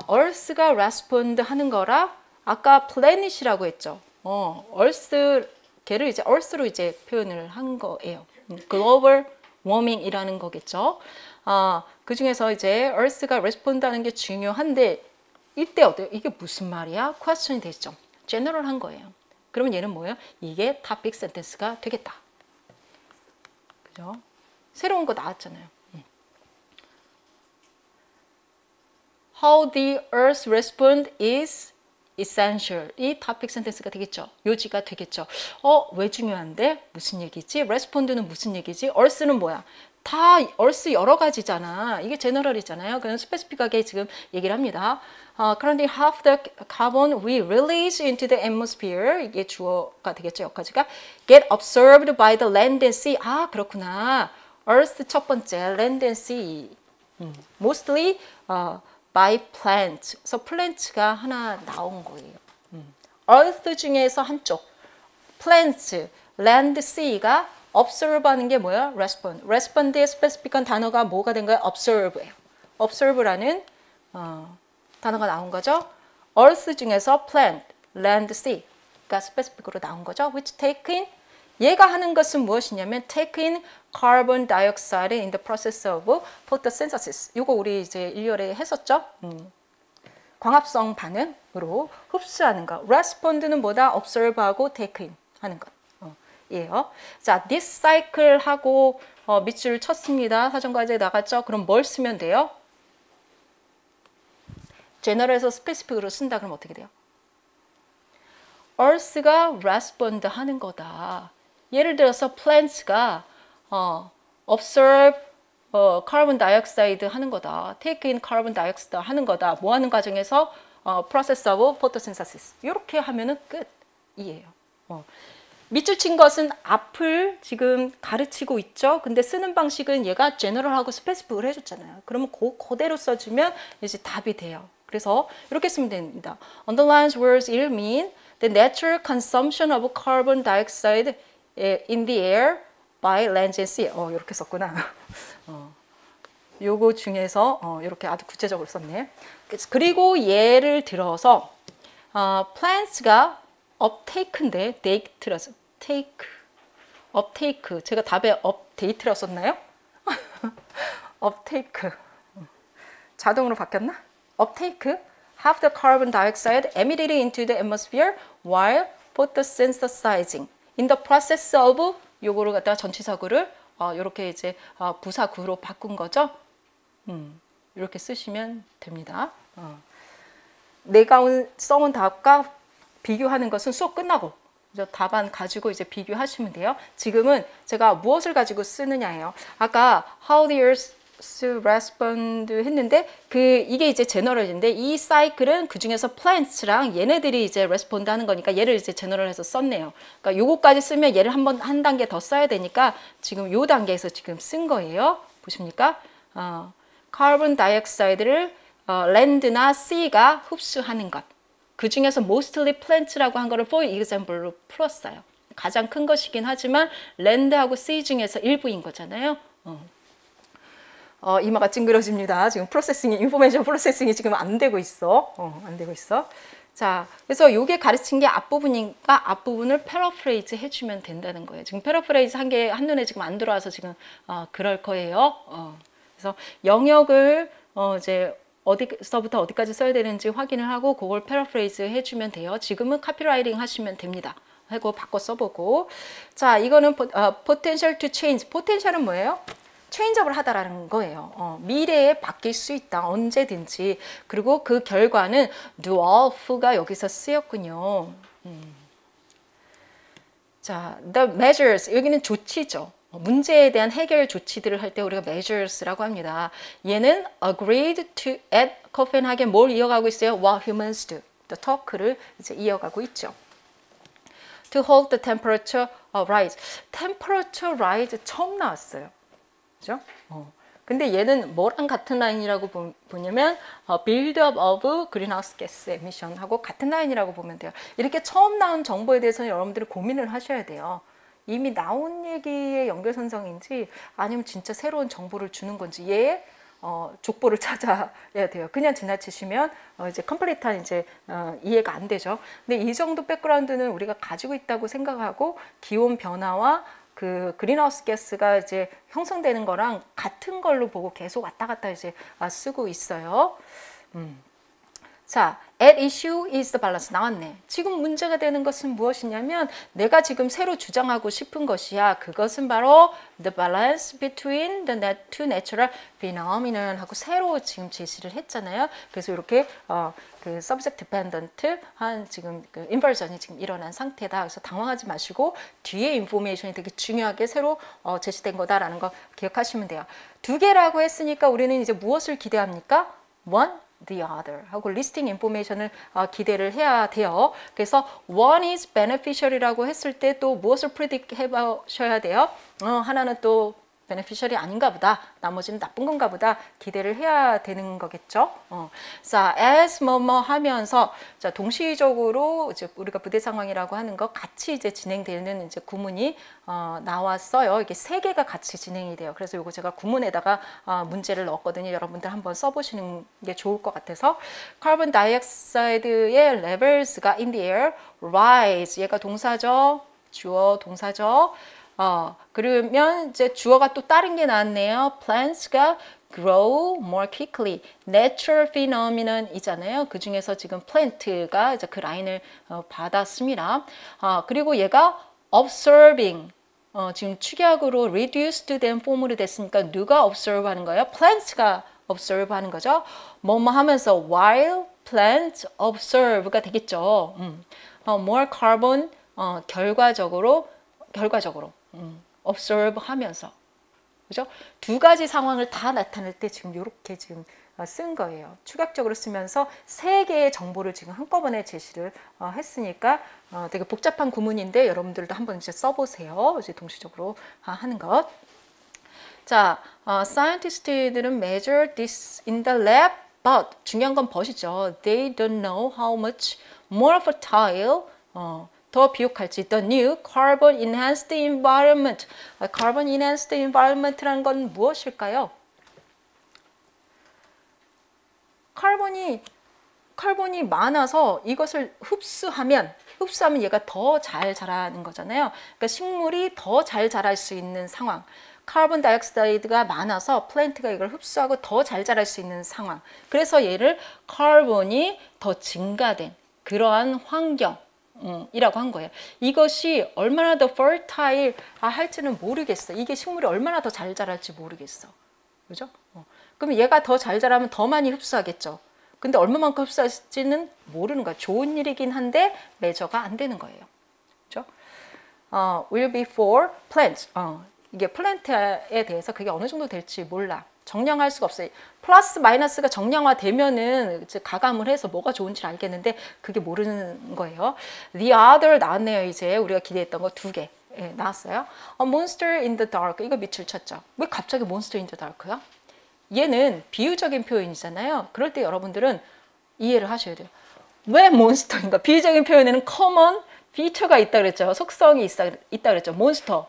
earth가 respond 하는 거라 아까 planet이라고 했죠. earth, 걔를 이제 earth로 이제 표현을 한 거예요. global warming이라는 거겠죠. 그 중에서 이제 earth가 respond 하는 게 중요한데, 이때 어때요? 이게 무슨 말이야? question이 되죠. general 한 거예요. 그러면 얘는 뭐예요? 이게 topic sentence가 되겠다. 그죠? 새로운 거 나왔잖아요. How the earth respond is essential. 이 topic sentence가 되겠죠. 요지가 되겠죠. 왜 중요한데? 무슨 얘기지? respond는 무슨 얘기지? earth는 뭐야? 다 earth 여러 가지잖아. 이게 general이잖아요. 그냥 스페시픽하게 지금 얘기를 합니다. Currently half the carbon we release into the atmosphere. 이게 주어가 되겠죠. 여기까지가 get absorbed by the land and sea. 그렇구나. earth 첫 번째, land and sea. mostly by plants. 그래서 plants가 하나 나온 거예요. earth 중에서 한쪽. plants, land, sea가 observe 하는 게 뭐야? respond. respond의 스페시픽한 단어가 뭐가 된 거야? observe예요. observe라는 단어가 나온 거죠. earth 중에서 plant, land, sea가 스페시픽으로 나온 거죠. which take in, 얘가 하는 것은 무엇이냐면 take in carbon dioxide in the process of photosynthesis. 이거 우리 이제 1열에 했었죠. 광합성 반응으로 흡수하는 것. respond는 뭐다? observe하고 take in 하는 것. 예요. 자, this cycle 하고 밑줄 쳤습니다. 사전과제에 나갔죠. 그럼 뭘 쓰면 돼요? general에서 specific으로 쓴다 그러면 어떻게 돼요? earth가 respond 하는 거다. 예를 들어서 plants가 observe carbon dioxide 하는 거다. take in carbon dioxide 하는 거다. 뭐 하는 과정에서 process of photosynthesis. 이렇게 하면은 끝이에요. 밑줄 친 것은 앞을 지금 가르치고 있죠. 근데 쓰는 방식은 얘가 general하고 specific을 해줬잖아요. 그러면 그대로 써주면 이제 답이 돼요. 그래서 이렇게 쓰면 됩니다. Underlines words will mean the natural consumption of carbon dioxide in the air by land and sea. 이렇게 썼구나. 요거 중에서 이렇게 아주 구체적으로 썼네. 그리고 예를 들어서 plants가 uptake인데 date라서 uptake 제가 답에 update라 썼나요? uptake 자동으로 바뀌었나? uptake have the carbon dioxide emitted into the atmosphere while photosynthesizing in the process of 요거를 갖다가 전치사구를 이렇게 이제 부사구로 바꾼 거죠. 이렇게 쓰시면 됩니다. 내가 써온 답과 비교하는 것은 수업 끝나고 답안 가지고 이제 비교하시면 돼요. 지금은 제가 무엇을 가지고 쓰느냐예요. 아까 how the earth respond 했는데 이게 이제 제너럴인데 이 사이클은 그 중에서 plants랑 얘네들이 이제 respond 하는 거니까 얘를 이제 제너럴해서 썼네요. 그러니까 요거까지 쓰면 얘를 한 단계 더 써야 되니까 지금 요 단계에서 지금 쓴 거예요. 보십니까? 카본 다이옥사이드를 land나 sea가 흡수하는 것. 그 중에서 mostly plants라고 한 거를 for example로 풀었어요. 가장 큰 것이긴 하지만 land하고 sea 중에서 일부인 거잖아요. 이마가 찡그러집니다. 지금 인포메이션 프로세싱이 지금 안 되고 있어. 안 되고 있어. 자, 그래서 요게 가르친 게 앞부분이니까 앞부분을 패러프레이즈 해주면 된다는 거예요. 지금 패러프레이즈 한 게 한눈에 지금 안 들어와서 지금 그럴 거예요. 그래서 영역을 이제 어디서부터 어디까지 써야 되는지 확인을 하고 그걸 패러프레이즈 해주면 돼요. 지금은 카피라이팅 하시면 됩니다. 하고 바꿔 써보고. 자, 이거는 potential to change. potential은 뭐예요? 체인지업을 하다라는 거예요. 미래에 바뀔 수 있다. 언제든지. 그리고 그 결과는 do off가 여기서 쓰였군요. 자, the measures. 여기는 조치죠. 문제에 대한 해결 조치들을 할 때 우리가 measures라고 합니다. 얘는 agreed to at 코펜하겐 뭘 이어가고 있어요? What humans do. the talk를 이제 이어가고 있죠. To hold the temperature rise. temperature rise 처음 나왔어요. 그죠? 근데 얘는 뭐랑 같은 라인이라고 보냐면 build-up of greenhouse gas emission 하고 같은 라인이라고 보면 돼요. 이렇게 처음 나온 정보에 대해서는 여러분들이 고민을 하셔야 돼요. 이미 나온 얘기의 연결선상인지 아니면 진짜 새로운 정보를 주는 건지 얘의 족보를 찾아야 돼요. 그냥 지나치시면 이제 컴플리트한 이제 이해가 안 되죠. 근데 이 정도 백그라운드는 우리가 가지고 있다고 생각하고 기온 변화와 그 그린하우스 가스가 이제 형성되는 거랑 같은 걸로 보고 계속 왔다 갔다 이제 쓰고 있어요. 자, at issue is the balance 나왔네. 지금 문제가 되는 것은 무엇이냐면 내가 지금 새로 주장하고 싶은 것이야. 그것은 바로 the balance between the two natural phenomenon 하고 새로 지금 제시를 했잖아요. 그래서 이렇게 그 subject dependent 한 지금 그 inversion이 지금 일어난 상태다. 그래서 당황하지 마시고 뒤에 인포메이션이 되게 중요하게 새로 제시된 거다라는 거 기억하시면 돼요. 두 개라고 했으니까 우리는 이제 무엇을 기대합니까? one the other 하고 리스팅 인포메이션을 기대를 해야 돼요. 그래서 one is beneficial이라고 했을 때 또 무엇을 predict 해보셔야 돼요. 하나는 또 beneficial이 아닌가 보다. 나머지는 나쁜 건가 보다. 기대를 해야 되는 거겠죠. 자, as 뭐뭐 하면서 자, 동시적으로 이제 우리가 부대 상황이라고 하는 거 같이 이제 진행되는 이제 구문이 나왔어요. 이게 세 개가 같이 진행이 돼요. 그래서 이거 제가 구문에다가 문제를 넣었거든요. 여러분들 한번 써보시는 게 좋을 것 같아서 carbon dioxide의 levels가 in the air rise 얘가 동사죠. 주어 동사죠. 그러면 이제 주어가 또 다른 게 나왔네요. Plants가 grow more quickly. Natural phenomenon 이잖아요. 그 중에서 지금 plant가 이제 그 라인을 받았습니다. 그리고 얘가 observing. 지금 축약으로 reduced 된 폼으로 됐으니까 누가 observe 하는 거예요? Plants가 observe 하는 거죠. 뭐뭐 하면서 while plants observe가 되겠죠. more carbon 결과적으로 observe 하면서 그죠? 두 가지 상황을 다 나타낼 때 지금 이렇게 지금 쓴 거예요. 추각적으로 쓰면서 세 개의 정보를 지금 한꺼번에 제시를 했으니까 되게 복잡한 구문인데 여러분들도 한번 이제 써보세요. 이제 동시적으로 하는 것. 자, scientist들은 measure this in the lab, but 중요한 건 but이죠. They don't know how much more fertile 더 비옥할지 the new carbon enhanced environment. carbon enhanced environment라는 건 무엇일까요? 카본이 많아서 이것을 흡수하면 얘가 더 잘 자라는 거잖아요. 그러니까 식물이 더 잘 자랄 수 있는 상황. 카본 다이옥사이드가 많아서 플랜트가 이걸 흡수하고 더 잘 자랄 수 있는 상황. 그래서 얘를 카본이 더 증가된 그러한 환경 이라고 한 거예요. 이것이 얼마나 더 fertile 할지는 모르겠어. 이게 식물이 얼마나 더 잘 자랄지 모르겠어. 그죠? 그럼 얘가 더 잘 자라면 더 많이 흡수하겠죠. 근데 얼마만큼 흡수할지는 모르는 거야. 좋은 일이긴 한데 매저가 안 되는 거예요. 그죠? will be for plants. 이게 플랜트에 대해서 그게 어느 정도 될지 몰라. 정량할 수가 없어요. 플러스 마이너스가 정량화되면은 이제 가감을 해서 뭐가 좋은지 알겠는데 그게 모르는 거예요. The other 나왔네요. 이제 우리가 기대했던 거 두 개 나왔어요. A monster in the dark. 이거 밑줄 쳤죠. 왜 갑자기 monster in the dark야? 얘는 비유적인 표현이잖아요. 그럴 때 여러분들은 이해를 하셔야 돼요. 왜 몬스터인가? 비유적인 표현에는 common feature가 있다 그랬죠. 속성이 있다 그랬죠. 몬스터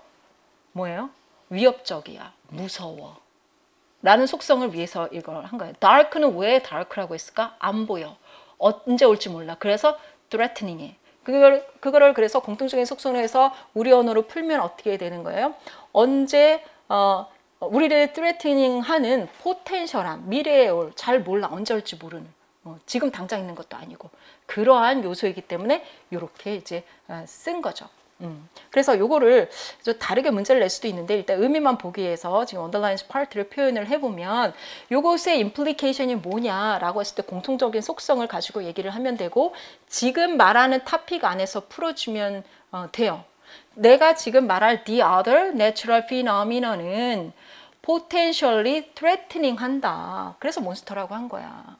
뭐예요? 위협적이야. 무서워. 라는 속성을 위해서 이걸 한 거예요. dark는 왜 dark라고 했을까? 안 보여. 언제 올지 몰라. 그래서 threatening해. 그거를 그래서 공통적인 속성을 해서 우리 언어로 풀면 어떻게 되는 거예요? 언제 우리를 threatening하는 포텐셜한 미래에 올 잘 몰라 언제 올지 모르는 지금 당장 있는 것도 아니고 그러한 요소이기 때문에 이렇게 이제 쓴 거죠. 그래서 요거를 좀 다르게 문제를 낼 수도 있는데 일단 의미만 보기 위해서 지금 언더라인 파트를 표현을 해보면 요것의 임플리케이션이 뭐냐라고 했을 때 공통적인 속성을 가지고 얘기를 하면 되고 지금 말하는 토픽 안에서 풀어주면 돼요. 내가 지금 말할 the other natural phenomenon은 potentially threatening 한다. 그래서 몬스터라고 한 거야.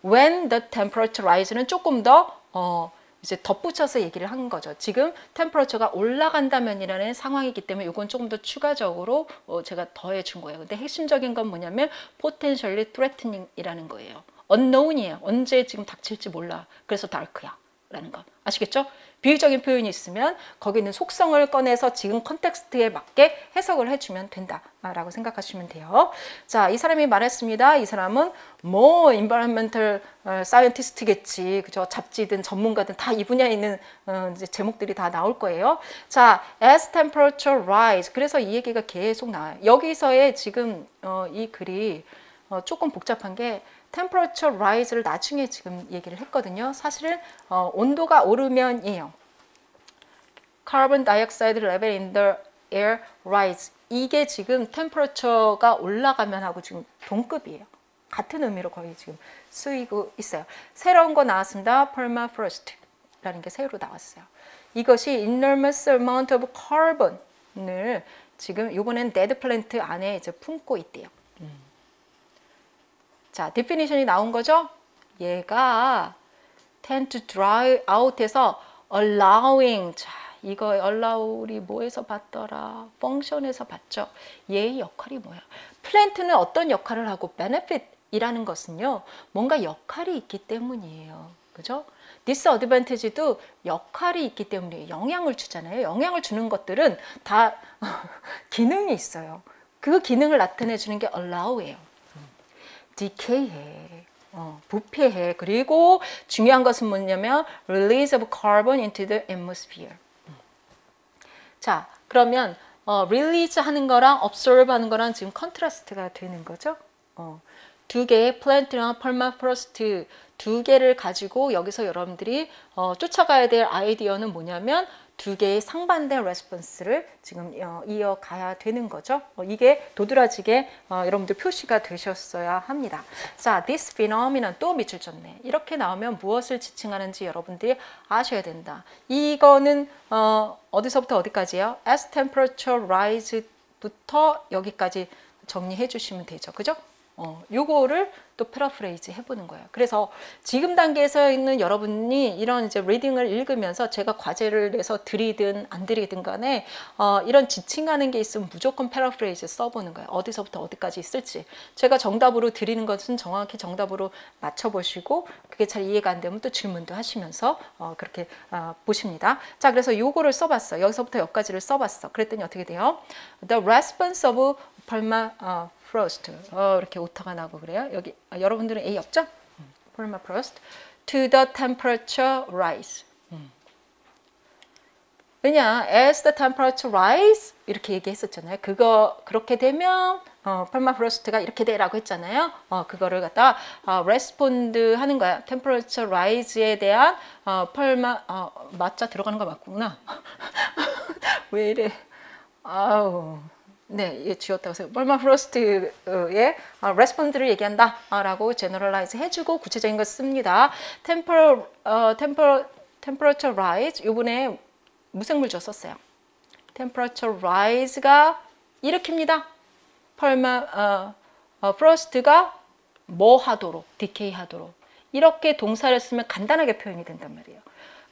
when the temperature rise는 조금 더 이제 덧붙여서 얘기를 한 거죠. 지금 템퍼러처가 올라간다면이라는 상황이기 때문에 이건 조금 더 추가적으로 제가 더해 준 거예요. 근데 핵심적인 건 뭐냐면 potentially threatening이라는 거예요. unknown이에요. 언제 지금 닥칠지 몰라. 그래서 dark야 라는 거. 아시겠죠? 비유적인 표현이 있으면 거기 있는 속성을 꺼내서 지금 컨텍스트에 맞게 해석을 해주면 된다라고 생각하시면 돼요. 자, 이 사람이 말했습니다. 이 사람은 뭐 environmental scientist겠지, 그죠? 잡지든 전문가든 다 이 분야에 있는 이제 제목들이 다 나올 거예요. 자, as temperature rise. 그래서 이 얘기가 계속 나와요. 여기서의 지금 이 글이 조금 복잡한 게 temperature rise를 나중에 지금 얘기를 했거든요. 사실은 온도가 오르면이에요. carbon dioxide level in the air rise. 이게 지금 temperature가 올라가면 하고 지금 동급이에요. 같은 의미로 거의 지금 쓰이고 있어요. 새로운 거 나왔습니다. permafrost라는 게 새로 나왔어요. 이것이 enormous amount of carbon을 지금 이번엔 dead plant 안에 이제 품고 있대요. 자, definition이 나온 거죠? 얘가 tend to dry out에서 allowing. 자, 이거 allow 우리 뭐에서 봤더라? 펑션에서 봤죠? 얘의 역할이 뭐야? 플랜트는 어떤 역할을 하고 benefit이라는 것은요, 뭔가 역할이 있기 때문이에요. 그죠? disadvantage도 역할이 있기 때문에 영향을 주잖아요. 영향을 주는 것들은 다 기능이 있어요. 그 기능을 나타내 주는 게 allow예요. decay해, 부패해. 그리고 중요한 것은 뭐냐면 release of carbon into the atmosphere. 자, 그러면 release 하는 거랑 absorb 하는 거랑 지금 컨트라스트가 되는 거죠. 두 개의 플랜트랑 permafrost 두 개를 가지고 여기서 여러분들이 쫓아가야 될 아이디어는 뭐냐면 두 개의 상반된 레스폰스를 지금 이어가야 되는 거죠. 이게 도드라지게 여러분들 표시가 되셨어야 합니다. 자, this phenomenon 또 밑줄 쳤네. 이렇게 나오면 무엇을 지칭하는지 여러분들이 아셔야 된다. 이거는 어디서부터 어디까지요? As temperature rise부터 여기까지 정리해 주시면 되죠. 그죠? 요거를 또 패러프레이즈 해보는 거예요. 그래서 지금 단계에서 있는 여러분이 이런 이제 리딩을 읽으면서 제가 과제를 내서 드리든 안 드리든 간에 이런 지칭하는 게 있으면 무조건 패러프레이즈 써보는 거예요. 어디서부터 어디까지 있을지. 제가 정답으로 드리는 것은 정확히 정답으로 맞춰보시고 그게 잘 이해가 안 되면 또 질문도 하시면서 그렇게 보십니다. 자, 그래서 요거를 써봤어. 여기서부터 여기까지를 써봤어. 그랬더니 어떻게 돼요? The response of permafrost. 이렇게 오타가 나고 그래요. 여기 여러분들은 A 없죠? permafrost to the temperature rise. 왜냐? As the temperature rise 이렇게 얘기했었잖아요. 그거 그렇게 되면 permafrost가 이렇게 돼라고 했잖아요. 그거를 갖다 respond 하는 거야. temperature rise에 대한 맞자 들어가는 거 맞구나. 왜 이래? 아우. 네, 예, 지웠다고 해서 permafrost의 respond를 얘기한다 라고 generalize 해주고 구체적인 걸 씁니다. temperature rise 이번에 무생물조 썼어요. temperature rise가 일으킵니다. frost가 뭐 하도록, decay 하도록. 이렇게 동사를 쓰면 간단하게 표현이 된단 말이에요.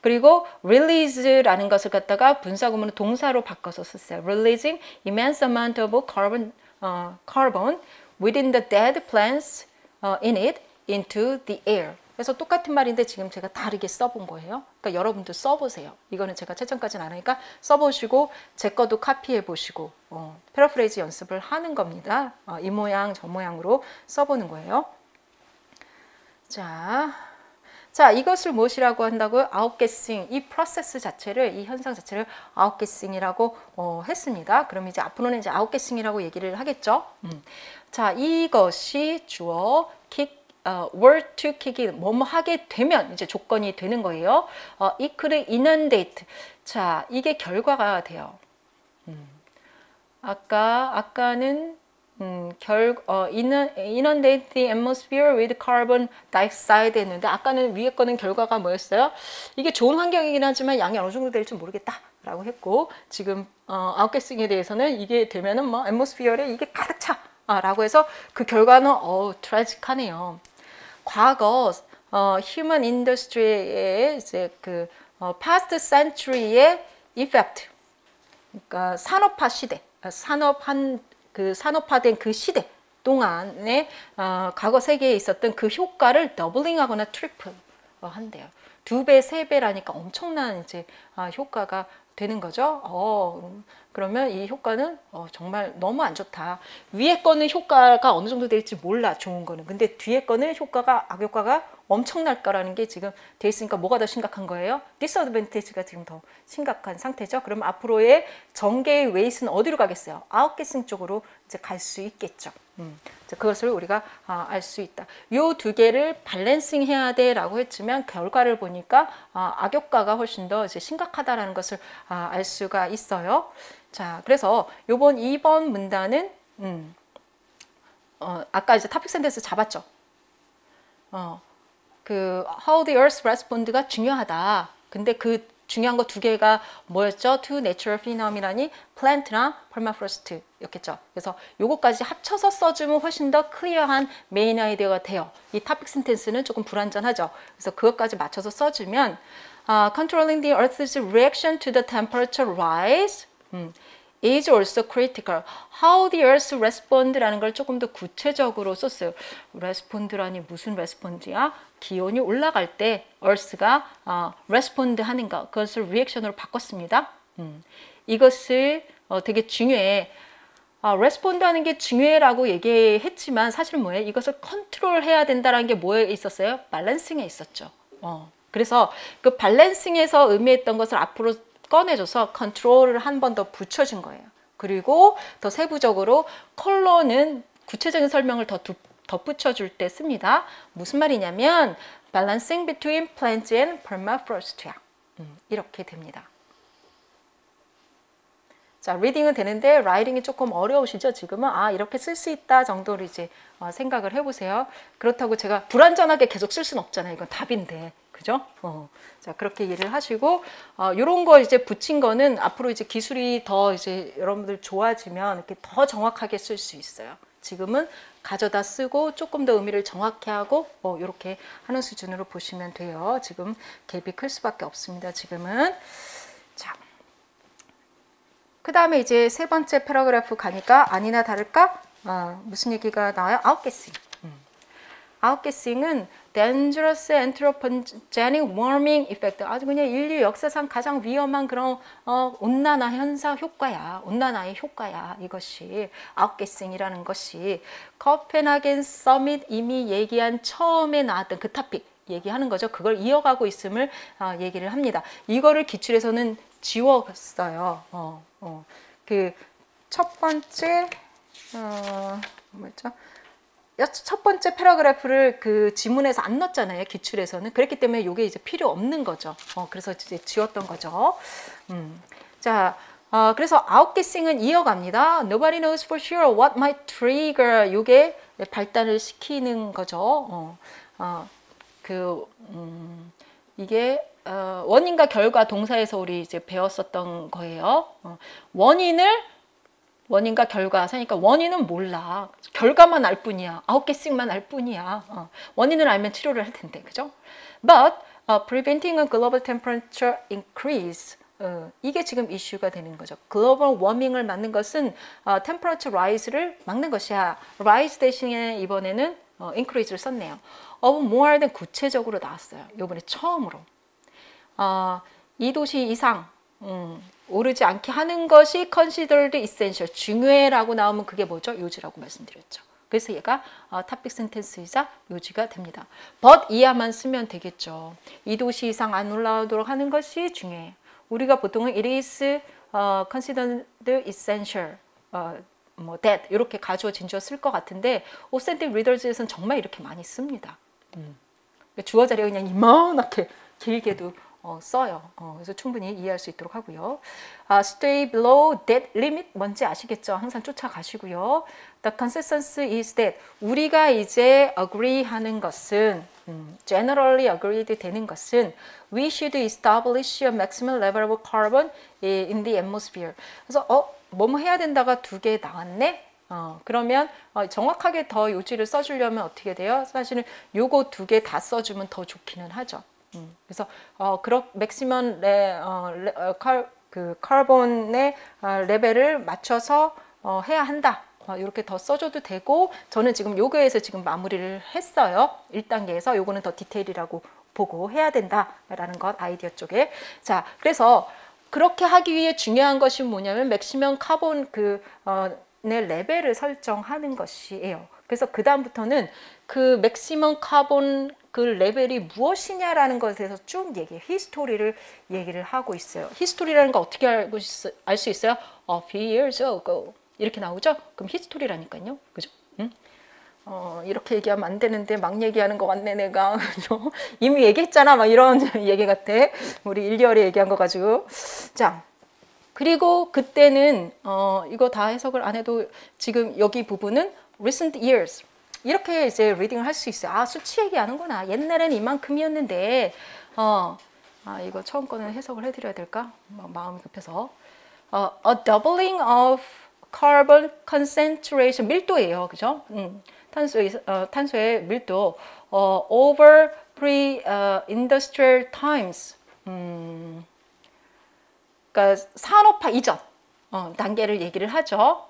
그리고 release라는 것을 갖다가 분사구문을 동사로 바꿔서 썼어요. releasing immense amount of carbon within the dead plants in it into the air. 그래서 똑같은 말인데 지금 제가 다르게 써본 거예요. 그러니까 여러분도 써보세요. 이거는 제가 채점까지는 안 하니까 써보시고 제 것도 카피해 보시고 패러프레이즈 연습을 하는 겁니다. 이 모양 저 모양으로 써보는 거예요. 자, 이것을 무엇이라고 한다고요? outguessing. 이 프로세스 자체를, 이 현상 자체를 outguessing이라고 했습니다. 그럼 이제 앞으로는 이제 outguessing이라고 얘기를 하겠죠. 자, 이것이 주어 were to kick in, 뭐뭐 하게 되면 이제 조건이 되는 거예요. it could inundate. 자, 이게 결과가 돼요. 아까는 inundate the atmosphere with carbon dioxide 했는데 아까는 위에 거는 결과가 뭐였어요? 이게 좋은 환경이긴 하지만 양이 어느 정도 될지 모르겠다 라고 했고 지금 outgassing에 대해서는 이게 되면은 뭐 atmosphere에 이게 가득 차 라고 해서 그 결과는 트래직하네요. 과거 human industry의 이제 그 past century의 effect, 그러니까 산업화 시대, 산업화된 그 시대 동안에 과거 세계에 있었던 그 효과를 더블링하거나 트리플 한대요. 2배, 3배라니까 엄청난 이제 효과가 되는 거죠. 그러면 이 효과는 정말 너무 안 좋다. 위에 거는 효과가 어느 정도 될지 몰라, 좋은 거는. 근데 뒤에 거는 악효과가 엄청날 거라는 게 지금 돼 있으니까 뭐가 더 심각한 거예요? 디스어드밴티지가 지금 더 심각한 상태죠. 그럼 앞으로의 전개의 웨이스는 어디로 가겠어요? 아웃게싱 쪽으로 이제 갈 수 있겠죠. 그것을 우리가 알 수 있다. 요 두 개를 밸런싱 해야 돼라고 했지만 결과를 보니까 악효과가 훨씬 더 이제 심각하다라는 것을 알 수가 있어요. 자, 그래서 요번 2번 문단은 아까 이제 토픽 센텐스 잡았죠. 그 how the earth respond가 중요하다. 근데 그 중요한 거 두 개가 뭐였죠? Two natural phenomenon이 plant랑 permafrost였겠죠. 그래서 요거까지 합쳐서 써주면 훨씬 더 클리어한 메인 아이디어가 돼요. 이 토픽 센텐스는 조금 불완전하죠. 그래서 그것까지 맞춰서 써주면 controlling the earth's reaction to the temperature rise is also critical. How the earth respond라는 걸 조금 더 구체적으로 썼어요. respond라니 무슨 respond야? 기온이 올라갈 때 earth가 respond 하는 것, 그것을 reaction으로 바꿨습니다. 이것을 되게 중요해. respond 하는 게 중요해라고 얘기했지만 사실 뭐예요? 이것을 컨트롤 해야 된다는 게 뭐에 있었어요? 밸런싱에 있었죠. 그래서 그 밸런싱에서 의미했던 것을 앞으로 꺼내줘서 컨트롤을 한 번 더 붙여준 거예요. 그리고 더 세부적으로 컬러는 구체적인 설명을 더 덧붙여줄 때 씁니다. 무슨 말이냐면 balancing between plants and permafrost야. 이렇게 됩니다. 자, 리딩은 되는데 라이팅이 조금 어려우시죠? 지금은 이렇게 쓸 수 있다 정도로 이제 생각을 해보세요. 그렇다고 제가 불완전하게 계속 쓸 수는 없잖아요. 이건 답인데. 그죠? 자, 그렇게 이해를 하시고, 요런 거 이제 붙인 거는 앞으로 이제 기술이 더 이제 여러분들 좋아지면 이렇게 더 정확하게 쓸 수 있어요. 지금은 가져다 쓰고 조금 더 의미를 정확히 하고, 요렇게 하는 수준으로 보시면 돼요. 지금 갭이 클 수밖에 없습니다. 지금은. 자. 그 다음에 이제 세 번째 패러그래프 가니까 아니나 다를까? 무슨 얘기가 나와요? 아웃게싱. 아웃게싱은 dangerous anthropogenic warming effect. 아주 그냥 인류 역사상 가장 위험한 그런 온난화 현상 효과야. 온난화의 효과야. 이것이 아웃게싱이라는 것이 코펜하겐 서밋 이미 얘기한 처음에 나왔던 그 토픽 얘기하는 거죠. 그걸 이어가고 있음을 얘기를 합니다. 이거를 기출에서는 지웠어요. 그 첫 번째 뭐였죠? 첫 번째 패러그래프를 그 지문에서 안 넣었잖아요. 기출에서는. 그랬기 때문에 이게 이제 필요 없는 거죠. 그래서 이제 지웠던 거죠. 자, 그래서 아웃게싱은 이어갑니다. Nobody knows for sure what might trigger. 이게 발단을 시키는 거죠. 이게 원인과 결과 동사에서 우리 이제 배웠었던 거예요. 원인과 결과 하니까 원인은 몰라. 결과만 알 뿐이야. 아웃게싱만 알 뿐이야. 원인을 알면 치료를 할 텐데, 그죠? But preventing a global temperature increase. 이게 지금 이슈가 되는 거죠. 글로벌 워밍을 막는 것은 temperature rise를 막는 것이야. rise 대신에 이번에는 increase를 썼네요. of more than 구체적으로 나왔어요. 이번에 처음으로. 2도씨 이상 오르지 않게 하는 것이 considered essential, 중요해라고 나오면 그게 뭐죠? 요지라고 말씀드렸죠. 그래서 얘가 토픽 센텐스이자 요지가 됩니다. but 이하만 쓰면 되겠죠. 2도씨 이상 안 올라오도록 하는 것이 중요해. 우리가 보통은 it is considered essential, that 이렇게 가주어 진주어 쓸 것 같은데 authentic readers에서는 정말 이렇게 많이 씁니다. 주어 자리가 그냥 이만하게 길게도 써요. 그래서 충분히 이해할 수 있도록 하고요. Stay below that limit 뭔지 아시겠죠? 항상 쫓아가시고요. The consensus is that 우리가 이제 agree 하는 것은 generally agreed 되는 것은 we should establish a maximum level of carbon in the atmosphere. 그래서 뭐뭐 해야 된다가 두 개 나왔네. 그러면 정확하게 더 요지를 써주려면 어떻게 돼요? 사실은 요거 두 개 다 써주면 더 좋기는 하죠. 그래서 맥시멈 카본의 레벨을 맞춰서 해야 한다. 이렇게 더 써줘도 되고, 저는 지금 요거에서 지금 마무리를 했어요. 1단계에서 요거는 더 디테일이라고 보고 해야 된다라는 것, 아이디어 쪽에. 자, 그래서 그렇게 하기 위해 중요한 것이 뭐냐면 맥시멈 카본 의 레벨을 설정하는 것이에요. 그래서 그 다음부터는 그 맥시멈 카본 그 레벨이 무엇이냐라는 것에서 쭉 히스토리를 얘기를 하고 있어요. 히스토리라는 거 어떻게 알 수 있어요? A few years ago 이렇게 나오죠? 그럼 히스토리라니까요. 그죠? 이렇게 얘기하면 안 되는데 막 얘기하는 거 같네 내가. 이미 얘기했잖아 막 이런 얘기 같아. 우리 1개월에 얘기한 거 가지고. 자, 그리고 그때는 이거 다 해석을 안 해도 지금 여기 부분은 recent years 이렇게 이제 리딩을 할 수 있어요. 아, 수치 얘기하는구나. 옛날에는 이만큼이었는데 이거 처음 거는 해석을 해드려야 될까? 마음이 급해서. A doubling of carbon concentration 밀도예요, 그죠? 탄소의 밀도 over pre-industrial times. 그러니까 산업화 이전 단계를 얘기를 하죠.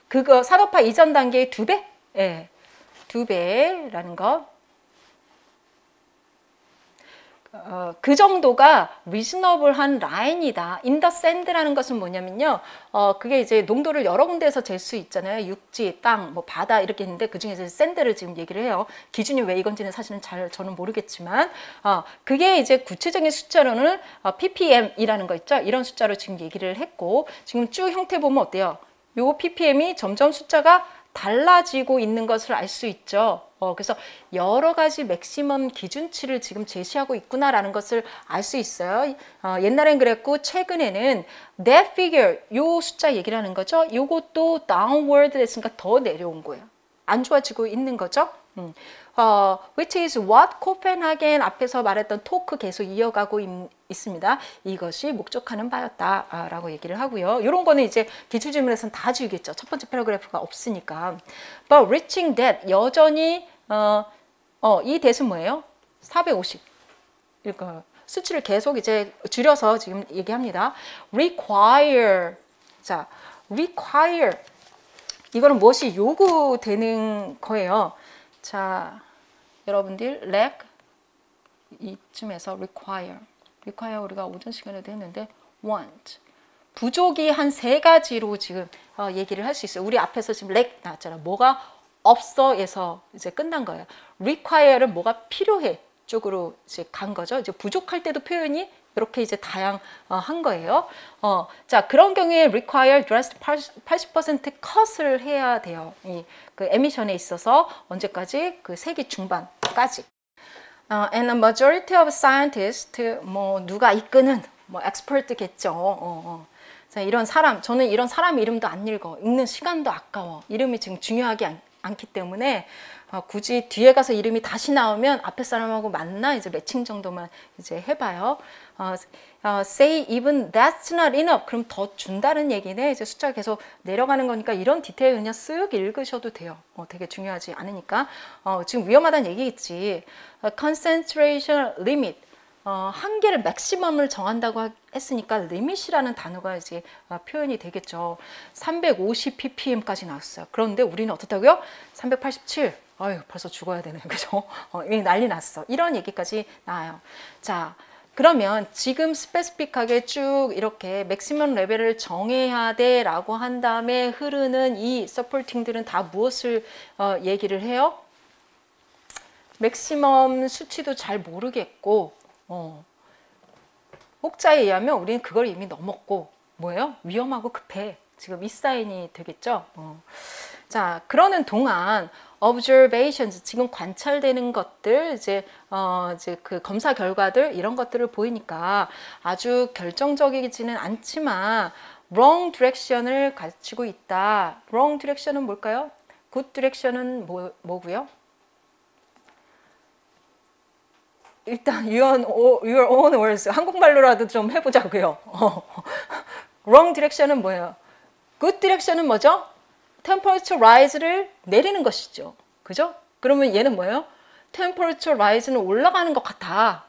그거 산업화 이전 단계의 2배? 예, 2배라는 것. 그 정도가 리즈너블한 라인이다. In the sand라는 것은 뭐냐면요. 그게 이제 농도를 여러 군데에서 잴 수 있잖아요. 육지, 땅, 뭐 바다 이렇게 있는데 그 중에서 샌드를 지금 얘기를 해요. 기준이 왜 이건지는 사실은 저는 모르겠지만 그게 이제 구체적인 숫자로는 ppm이라는 거 있죠. 이런 숫자로 지금 얘기를 했고 지금 쭉 형태 보면 어때요? 요 ppm이 점점 숫자가 달라지고 있는 것을 알 수 있죠. 그래서 여러 가지 맥시멈 기준치를 지금 제시하고 있구나라는 것을 알 수 있어요. 옛날엔 그랬고 최근에는 that figure, 요 숫자 얘기를 하는 거죠. 요것도 downward 됐으니까 더 내려온 거예요. 안 좋아지고 있는 거죠. which is what 코펜하겐 앞에서 말했던 토크 계속 이어가고 있습니다. 이것이 목적하는 바였다라고 얘기를 하고요. 이런 거는 이제 기출 질문에서는 다 지우겠죠. 첫 번째 패러그래프가 없으니까. But reaching that 여전히 이 that은 뭐예요? 450. 그러니까 수치를 계속 이제 줄여서 지금 얘기합니다. require. 자, require. 이거는 무엇이 요구되는 거예요. 자, 여러분들 lack 이쯤에서 require 우리가 오전 시간에도 했는데 want 부족이 한 3가지로 지금 얘기를 할 수 있어요. 우리 앞에서 지금 lack 나왔잖아. 뭐가 없어에서 이제 끝난 거예요. require는 뭐가 필요해 쪽으로 이제 간 거죠. 이제 부족할 때도 표현이 이렇게 이제 다양한 거예요. 자, 그런 경우에 require drastic 80% 컷을 해야 돼요. 그 에미션에 있어서 언제까지? 그 세기 중반까지. And a majority of scientists, 뭐 누가 이끄는 뭐 expert겠죠. 자, 이런 사람, 저는 이런 사람 이름도 안 읽어. 읽는 시간도 아까워. 이름이 지금 중요하지 않기 때문에 굳이 뒤에 가서 이름이 다시 나오면 앞에 사람하고 맞나 이제 매칭 정도만 이제 해봐요. Say even that's not enough. 그럼 더 준다는 얘기네. 이제 숫자 계속 내려가는 거니까 이런 디테일 그냥 쓱 읽으셔도 돼요. 되게 중요하지 않으니까. 지금 위험하다는 얘기겠지. Concentration limit. 한계를 맥시멈을 정한다고 했으니까 limit이라는 단어가 이제 표현이 되겠죠. 350 ppm까지 나왔어요. 그런데 우리는 어떻다고요? 387. 아유, 벌써 죽어야 되네. 그죠? 이미 난리 났어. 이런 얘기까지 나와요. 자, 그러면 지금 스페시픽하게 쭉 이렇게 맥시멈 레벨을 정해야 돼 라고 한 다음에 흐르는 이 서포팅들은 다 무엇을 얘기를 해요? 맥시멈 수치도 잘 모르겠고 혹자에 의하면 우리는 그걸 이미 넘었고 뭐예요? 위험하고 급해. 지금 이 사인이 되겠죠? 자, 그러는 동안 observations, 지금 관찰되는 것들, 이제 그 검사 결과들, 이런 것들을 보이니까 아주 결정적이지는 않지만 wrong direction을 가지고 있다. wrong direction은 뭘까요? good direction은 뭐고요? 일단 your own words, 한국말로라도 좀 해보자고요. wrong direction은 뭐예요? good direction은 뭐죠? temperature rise를 내리는 것이죠. 그죠? 그러면 얘는 뭐예요? temperature rise는 올라가는 것 같아.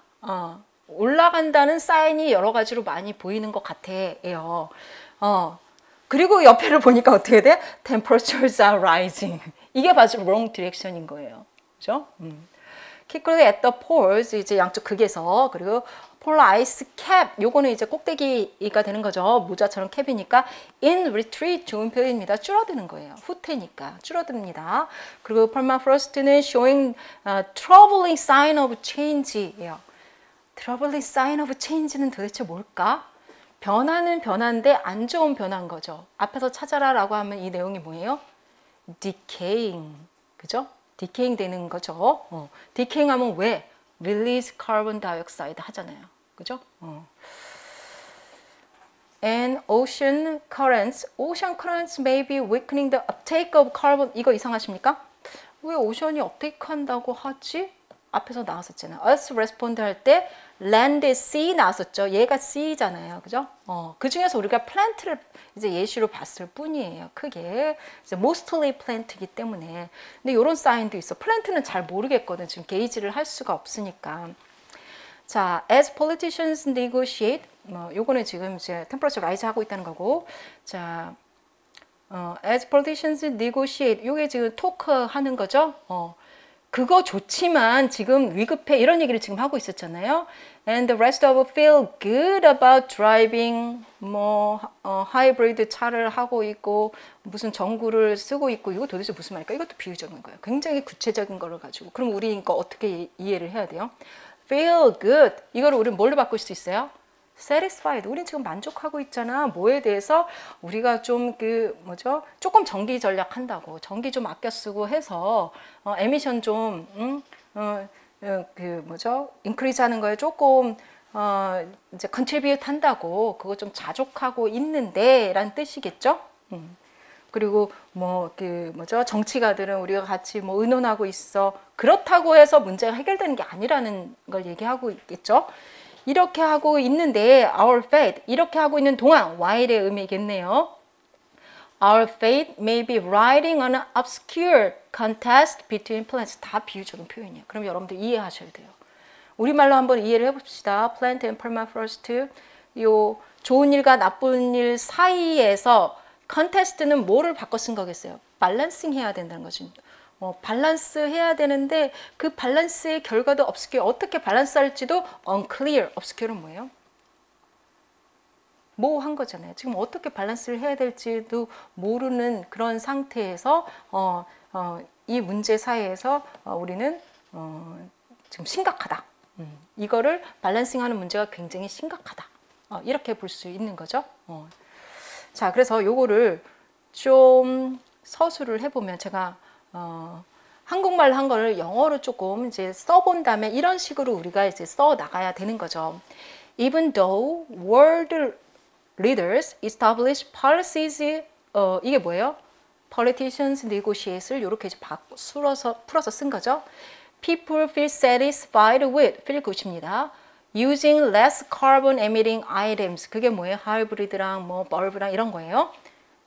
올라간다는 사인이 여러 가지로 많이 보이는 것 같아요. 그리고 옆에를 보니까 어떻게 돼? temperatures are rising. 이게 바로 wrong direction인 거예요. 그죠? Quickly at the poles, 이제 양쪽 극에서, 그리고 polar ice cap, 요거는 이제 꼭대기가 되는 거죠. 모자처럼 캡이니까. in retreat, 좋은 표현입니다. 줄어드는 거예요. 후퇴니까 줄어듭니다. 그리고 permafrost는 showing troubling sign of change예요. troubling sign of change는 도대체 뭘까? 변화는 변화인데 안 좋은 변화인 거죠. 앞에서 찾아라 라고 하면 이 내용이 뭐예요? decaying, 그죠? decaying 되는 거죠. decaying 하면 왜? release carbon dioxide 하잖아요. 그죠? And ocean currents may be weakening the uptake of carbon. 이거 이상하십니까? 왜 오션이 업테이크 한다고 하지? 앞에서 나왔었잖아요. Earth respond 할 때 land, sea 나왔었죠. 얘가 sea잖아요. 그죠? 그 중에서 우리가 plant를 이제 예시로 봤을 뿐이에요. 크게. 이제 mostly plant이기 때문에. 근데 이런 사인도 있어. plant는 잘 모르겠거든. 지금 게이지를 할 수가 없으니까. 자, as politicians negotiate, 요거는 지금 이제 temperature rise 하고 있다는 거고. 자, as politicians negotiate, 요게 지금 토크 하는 거죠. 그거 좋지만 지금 위급해 이런 얘기를 지금 하고 있었잖아요. And the rest of feel good about driving 하이브리드 차를 하고 있고 무슨 전구를 쓰고 있고 이거 도대체 무슨 말일까? 이것도 비유적인 거예요. 굉장히 구체적인 거를 가지고 그럼 우리 이거 어떻게 이해를 해야 돼요? Feel good 이거를 우리 뭘로 바꿀 수 있어요? satisfied. 우린 지금 만족하고 있잖아. 뭐에 대해서 우리가 좀 조금 전기 절약한다고 전기 좀 아껴 쓰고 해서 에미션 좀 increase 하는 거에 조금 이제 contribute 한다고 그거 좀 자족하고 있는데라는 뜻이겠죠. 그리고 정치가들은 우리가 같이 의논하고 있어. 그렇다고 해서 문제가 해결되는 게 아니라는 걸 얘기하고 있겠죠. 이렇게 하고 있는데 our fate 이렇게 하고 있는 동안 while의 의미겠네요. Our fate may be riding on an obscure contest between planets. 다 비유적인 표현이에요. 그럼 여러분들 이해하셔야 돼요. 우리말로 한번 이해를 해봅시다. Plant and permafrost. 요 좋은 일과 나쁜 일 사이에서 contest는 뭐를 바꿔 쓴 거겠어요? 밸런싱 해야 된다는 거죠. 밸런스 해야 되는데 그 밸런스의 결과도 obscure. 어떻게 밸런스 할지도 unclear. obscure는 뭐예요? 모호한 거잖아요. 지금 어떻게 밸런스를 해야 될지도 모르는 그런 상태에서 이 문제 사이에서 우리는 지금 심각하다. 이거를 밸런싱하는 문제가 굉장히 심각하다. 이렇게 볼 수 있는 거죠. 자, 그래서 요거를 좀 서술을 해보면 제가 한국말로 한 거를 영어로 조금 이제 써본 다음에 이런 식으로 우리가 이제 써 나가야 되는 거죠. Even though world leaders establish policies, 이게 뭐예요? Politicians negotiate를 이렇게 이제 풀어서 쓴 거죠. People feel satisfied with, feel good입니다. Using less carbon emitting items. 그게 뭐예요? 하이브리드랑 벌브랑 이런 거예요.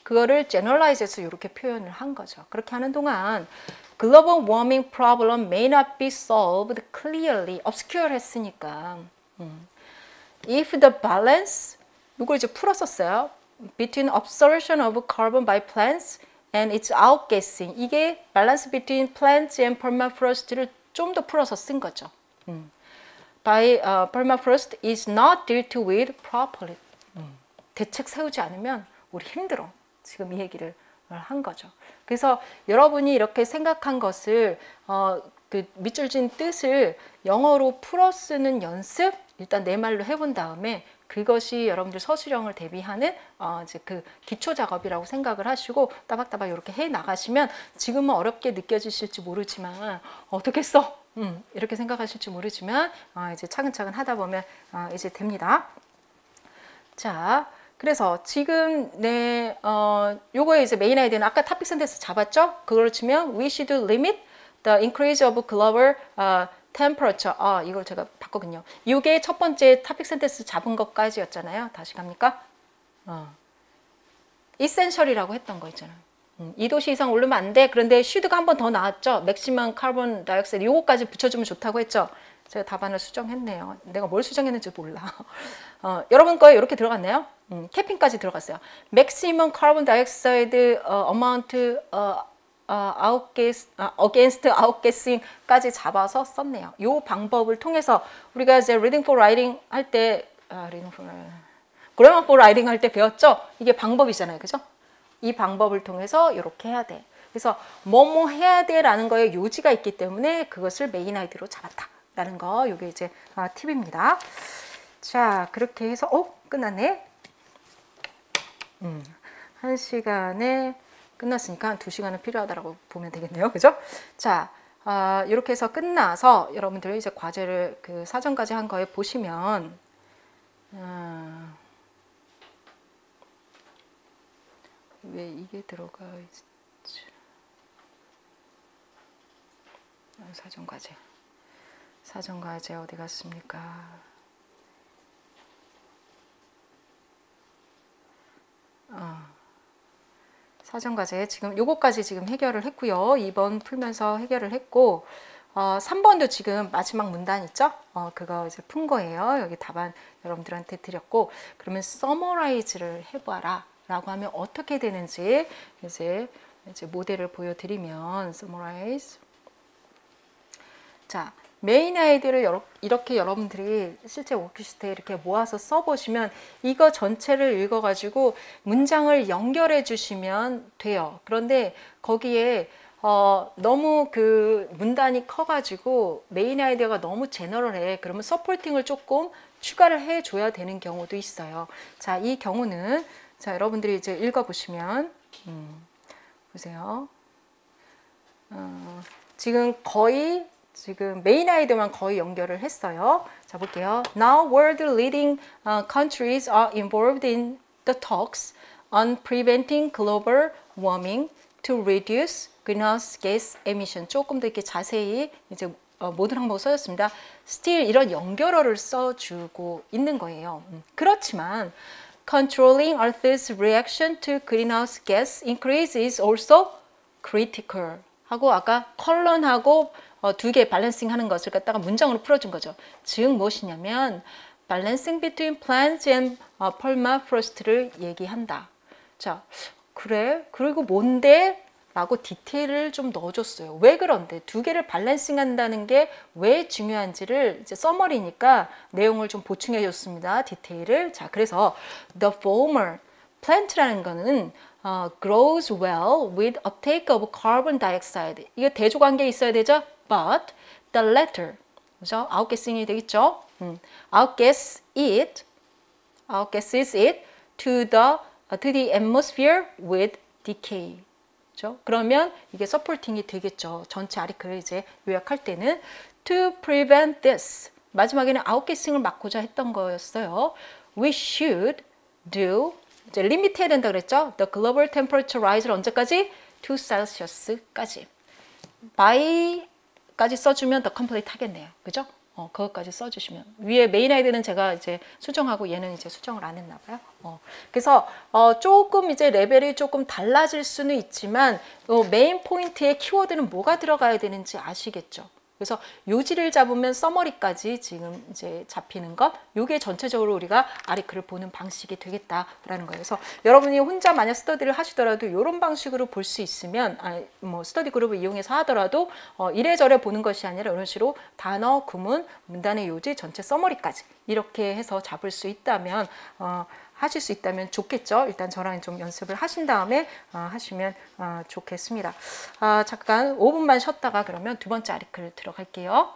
그거를 generalize해서 이렇게 표현을 한 거죠. 그렇게 하는 동안 global warming problem may not be solved clearly. obscure 했으니까. If the balance, 이걸 이제 풀었었어요. Between absorption of carbon by plants and its outgassing. 이게 balance between plants and permafrost를 좀 더 풀어서 쓴 거죠. By permafrost is not dealt with properly. 대책 세우지 않으면 우리 힘들어. 지금 이 얘기를 한 거죠. 그래서 여러분이 이렇게 생각한 것을 그 밑줄 진 뜻을 영어로 풀어 쓰는 연습 일단 내 말로 해본 다음에 그것이 여러분들 서술형을 대비하는 이제 그 기초 작업이라고 생각을 하시고 따박따박 이렇게 해 나가시면 지금은 어렵게 느껴지실지 모르지만 어떻게 써? 이렇게 생각하실지 모르지만 이제 차근차근 하다 보면 이제 됩니다. 자. 그래서 지금 요거에 이제 메인 아이디어는 아까 토픽 센텐스 잡았죠? 그걸 치면 we should limit the increase of global temperature. 이걸 제가 봤거든요. 이게 첫 번째 토픽 센텐스 잡은 것까지였잖아요. 다시 갑니까? essential이라고 했던 거 있잖아요. 2도씨 이상 오르면 안 돼. 그런데 should가 한 번 더 나왔죠. 맥시멈 카본 다이옥사이드 요거까지 붙여주면 좋다고 했죠. 제가 답안을 수정했네요. 내가 뭘 수정했는지 몰라. 여러분 거에 이렇게 들어갔네요. 캐핑까지 들어갔어요. 맥시멈 카본 다이옥사이드 어마운트 against outgassing까지 잡아서 썼네요. 이 방법을 통해서 우리가 이제 reading for writing 할 때, grammar for writing 할 때 배웠죠? 이게 방법이잖아요. 그죠? 이 방법을 통해서 이렇게 해야 돼. 그래서 뭐뭐 해야 돼 라는 거에 요지가 있기 때문에 그것을 메인 아이디로 잡았다 라는 거, 이게 이제 팁입니다. 자, 그렇게 해서 끝났네. 1시간에 끝났으니까 한 2시간은 필요하다고 보면 되겠네요. 그죠? 자, 이렇게 해서 끝나서 여러분들이 이제 과제를 그 사전까지 한 거에 보시면 왜 이게 들어가 있지? 사전과제 어디 갔습니까? 사전과제 지금 요거까지 지금 해결을 했고요. 2번 풀면서 해결을 했고 3번도 지금 마지막 문단 있죠? 그거 이제 푼 거예요. 여기 답안 여러분들한테 드렸고, 그러면 서머라이즈를 해봐라 라고 하면 어떻게 되는지 이제 모델을 보여드리면 summarize. 자, 메인 아이디를 이렇게 여러분들이 실제 워크시트에 이렇게 모아서 써보시면 이거 전체를 읽어가지고 문장을 연결해 주시면 돼요. 그런데 거기에 너무 그 문단이 커가지고 메인 아이디어가 너무 제너럴해. 그러면 서포팅을 조금 추가를 해줘야 되는 경우도 있어요. 자, 이 경우는 자, 여러분들이 이제 읽어보시면 보세요. 지금 메인 아이디어만 거의 연결을 했어요. 자, 볼게요. Now world leading countries are involved in the talks on preventing global warming to reduce greenhouse gas emission. 조금 더 이렇게 자세히 이제 모든 항목을 써줬습니다. Still 이런 연결어를 써주고 있는 거예요. 그렇지만 controlling Earth's reaction to greenhouse gas increase is also critical. 하고 아까 컬런하고 두 개 밸런싱 하는 것을 갖다가 문장으로 풀어준 거죠. 즉 무엇이냐면 balancing between plants and permafrost를 얘기한다. 자, 그래? 그리고 뭔데? 라고 디테일을 좀 넣어줬어요. 왜 그런데? 두 개를 밸런싱 한다는 게 왜 중요한지를 이제 서머리니까 내용을 좀 보충해 줬습니다. 디테일을. 자, 그래서 the former plant라는 거는 grows well with uptake of carbon dioxide. 이게 대조관계에 있어야 되죠? But the latter, 그죠? outgassing이 되겠죠? outgasses it to the atmosphere with decay. 그죠? 그러면 이게 supporting이 되겠죠. 전체 아리클을 이제 요약할 때는 to prevent this. 마지막에는 outgassing을 막고자 했던 거였어요. We should do 이제 리미트 해야 된다 그랬죠? The global temperature rise를 언제까지? 2 Celsius까지. by까지 써주면 더 complete 하겠네요. 그죠? 그것까지 써주시면. 위에 메인 아이디는 제가 이제 수정하고 얘는 이제 수정을 안 했나 봐요. 그래서 조금 이제 레벨이 조금 달라질 수는 있지만 메인 포인트의 키워드는 뭐가 들어가야 되는지 아시겠죠? 그래서 요지를 잡으면 서머리까지 지금 이제 잡히는 것, 요게 전체적으로 우리가 아리클을 보는 방식이 되겠다라는 거예요. 그래서 여러분이 혼자 만약 스터디를 하시더라도 이런 방식으로 볼 수 있으면, 뭐 스터디 그룹을 이용해서 하더라도 이래저래 보는 것이 아니라 이런 식으로 단어, 구문, 문단의 요지, 전체 서머리까지 이렇게 해서 잡을 수 있다면 하실 수 있다면 좋겠죠. 일단 저랑 좀 연습을 하신 다음에 하시면 좋겠습니다. 잠깐 5분만 쉬었다가 그러면 두 번째 아리클 들어갈게요.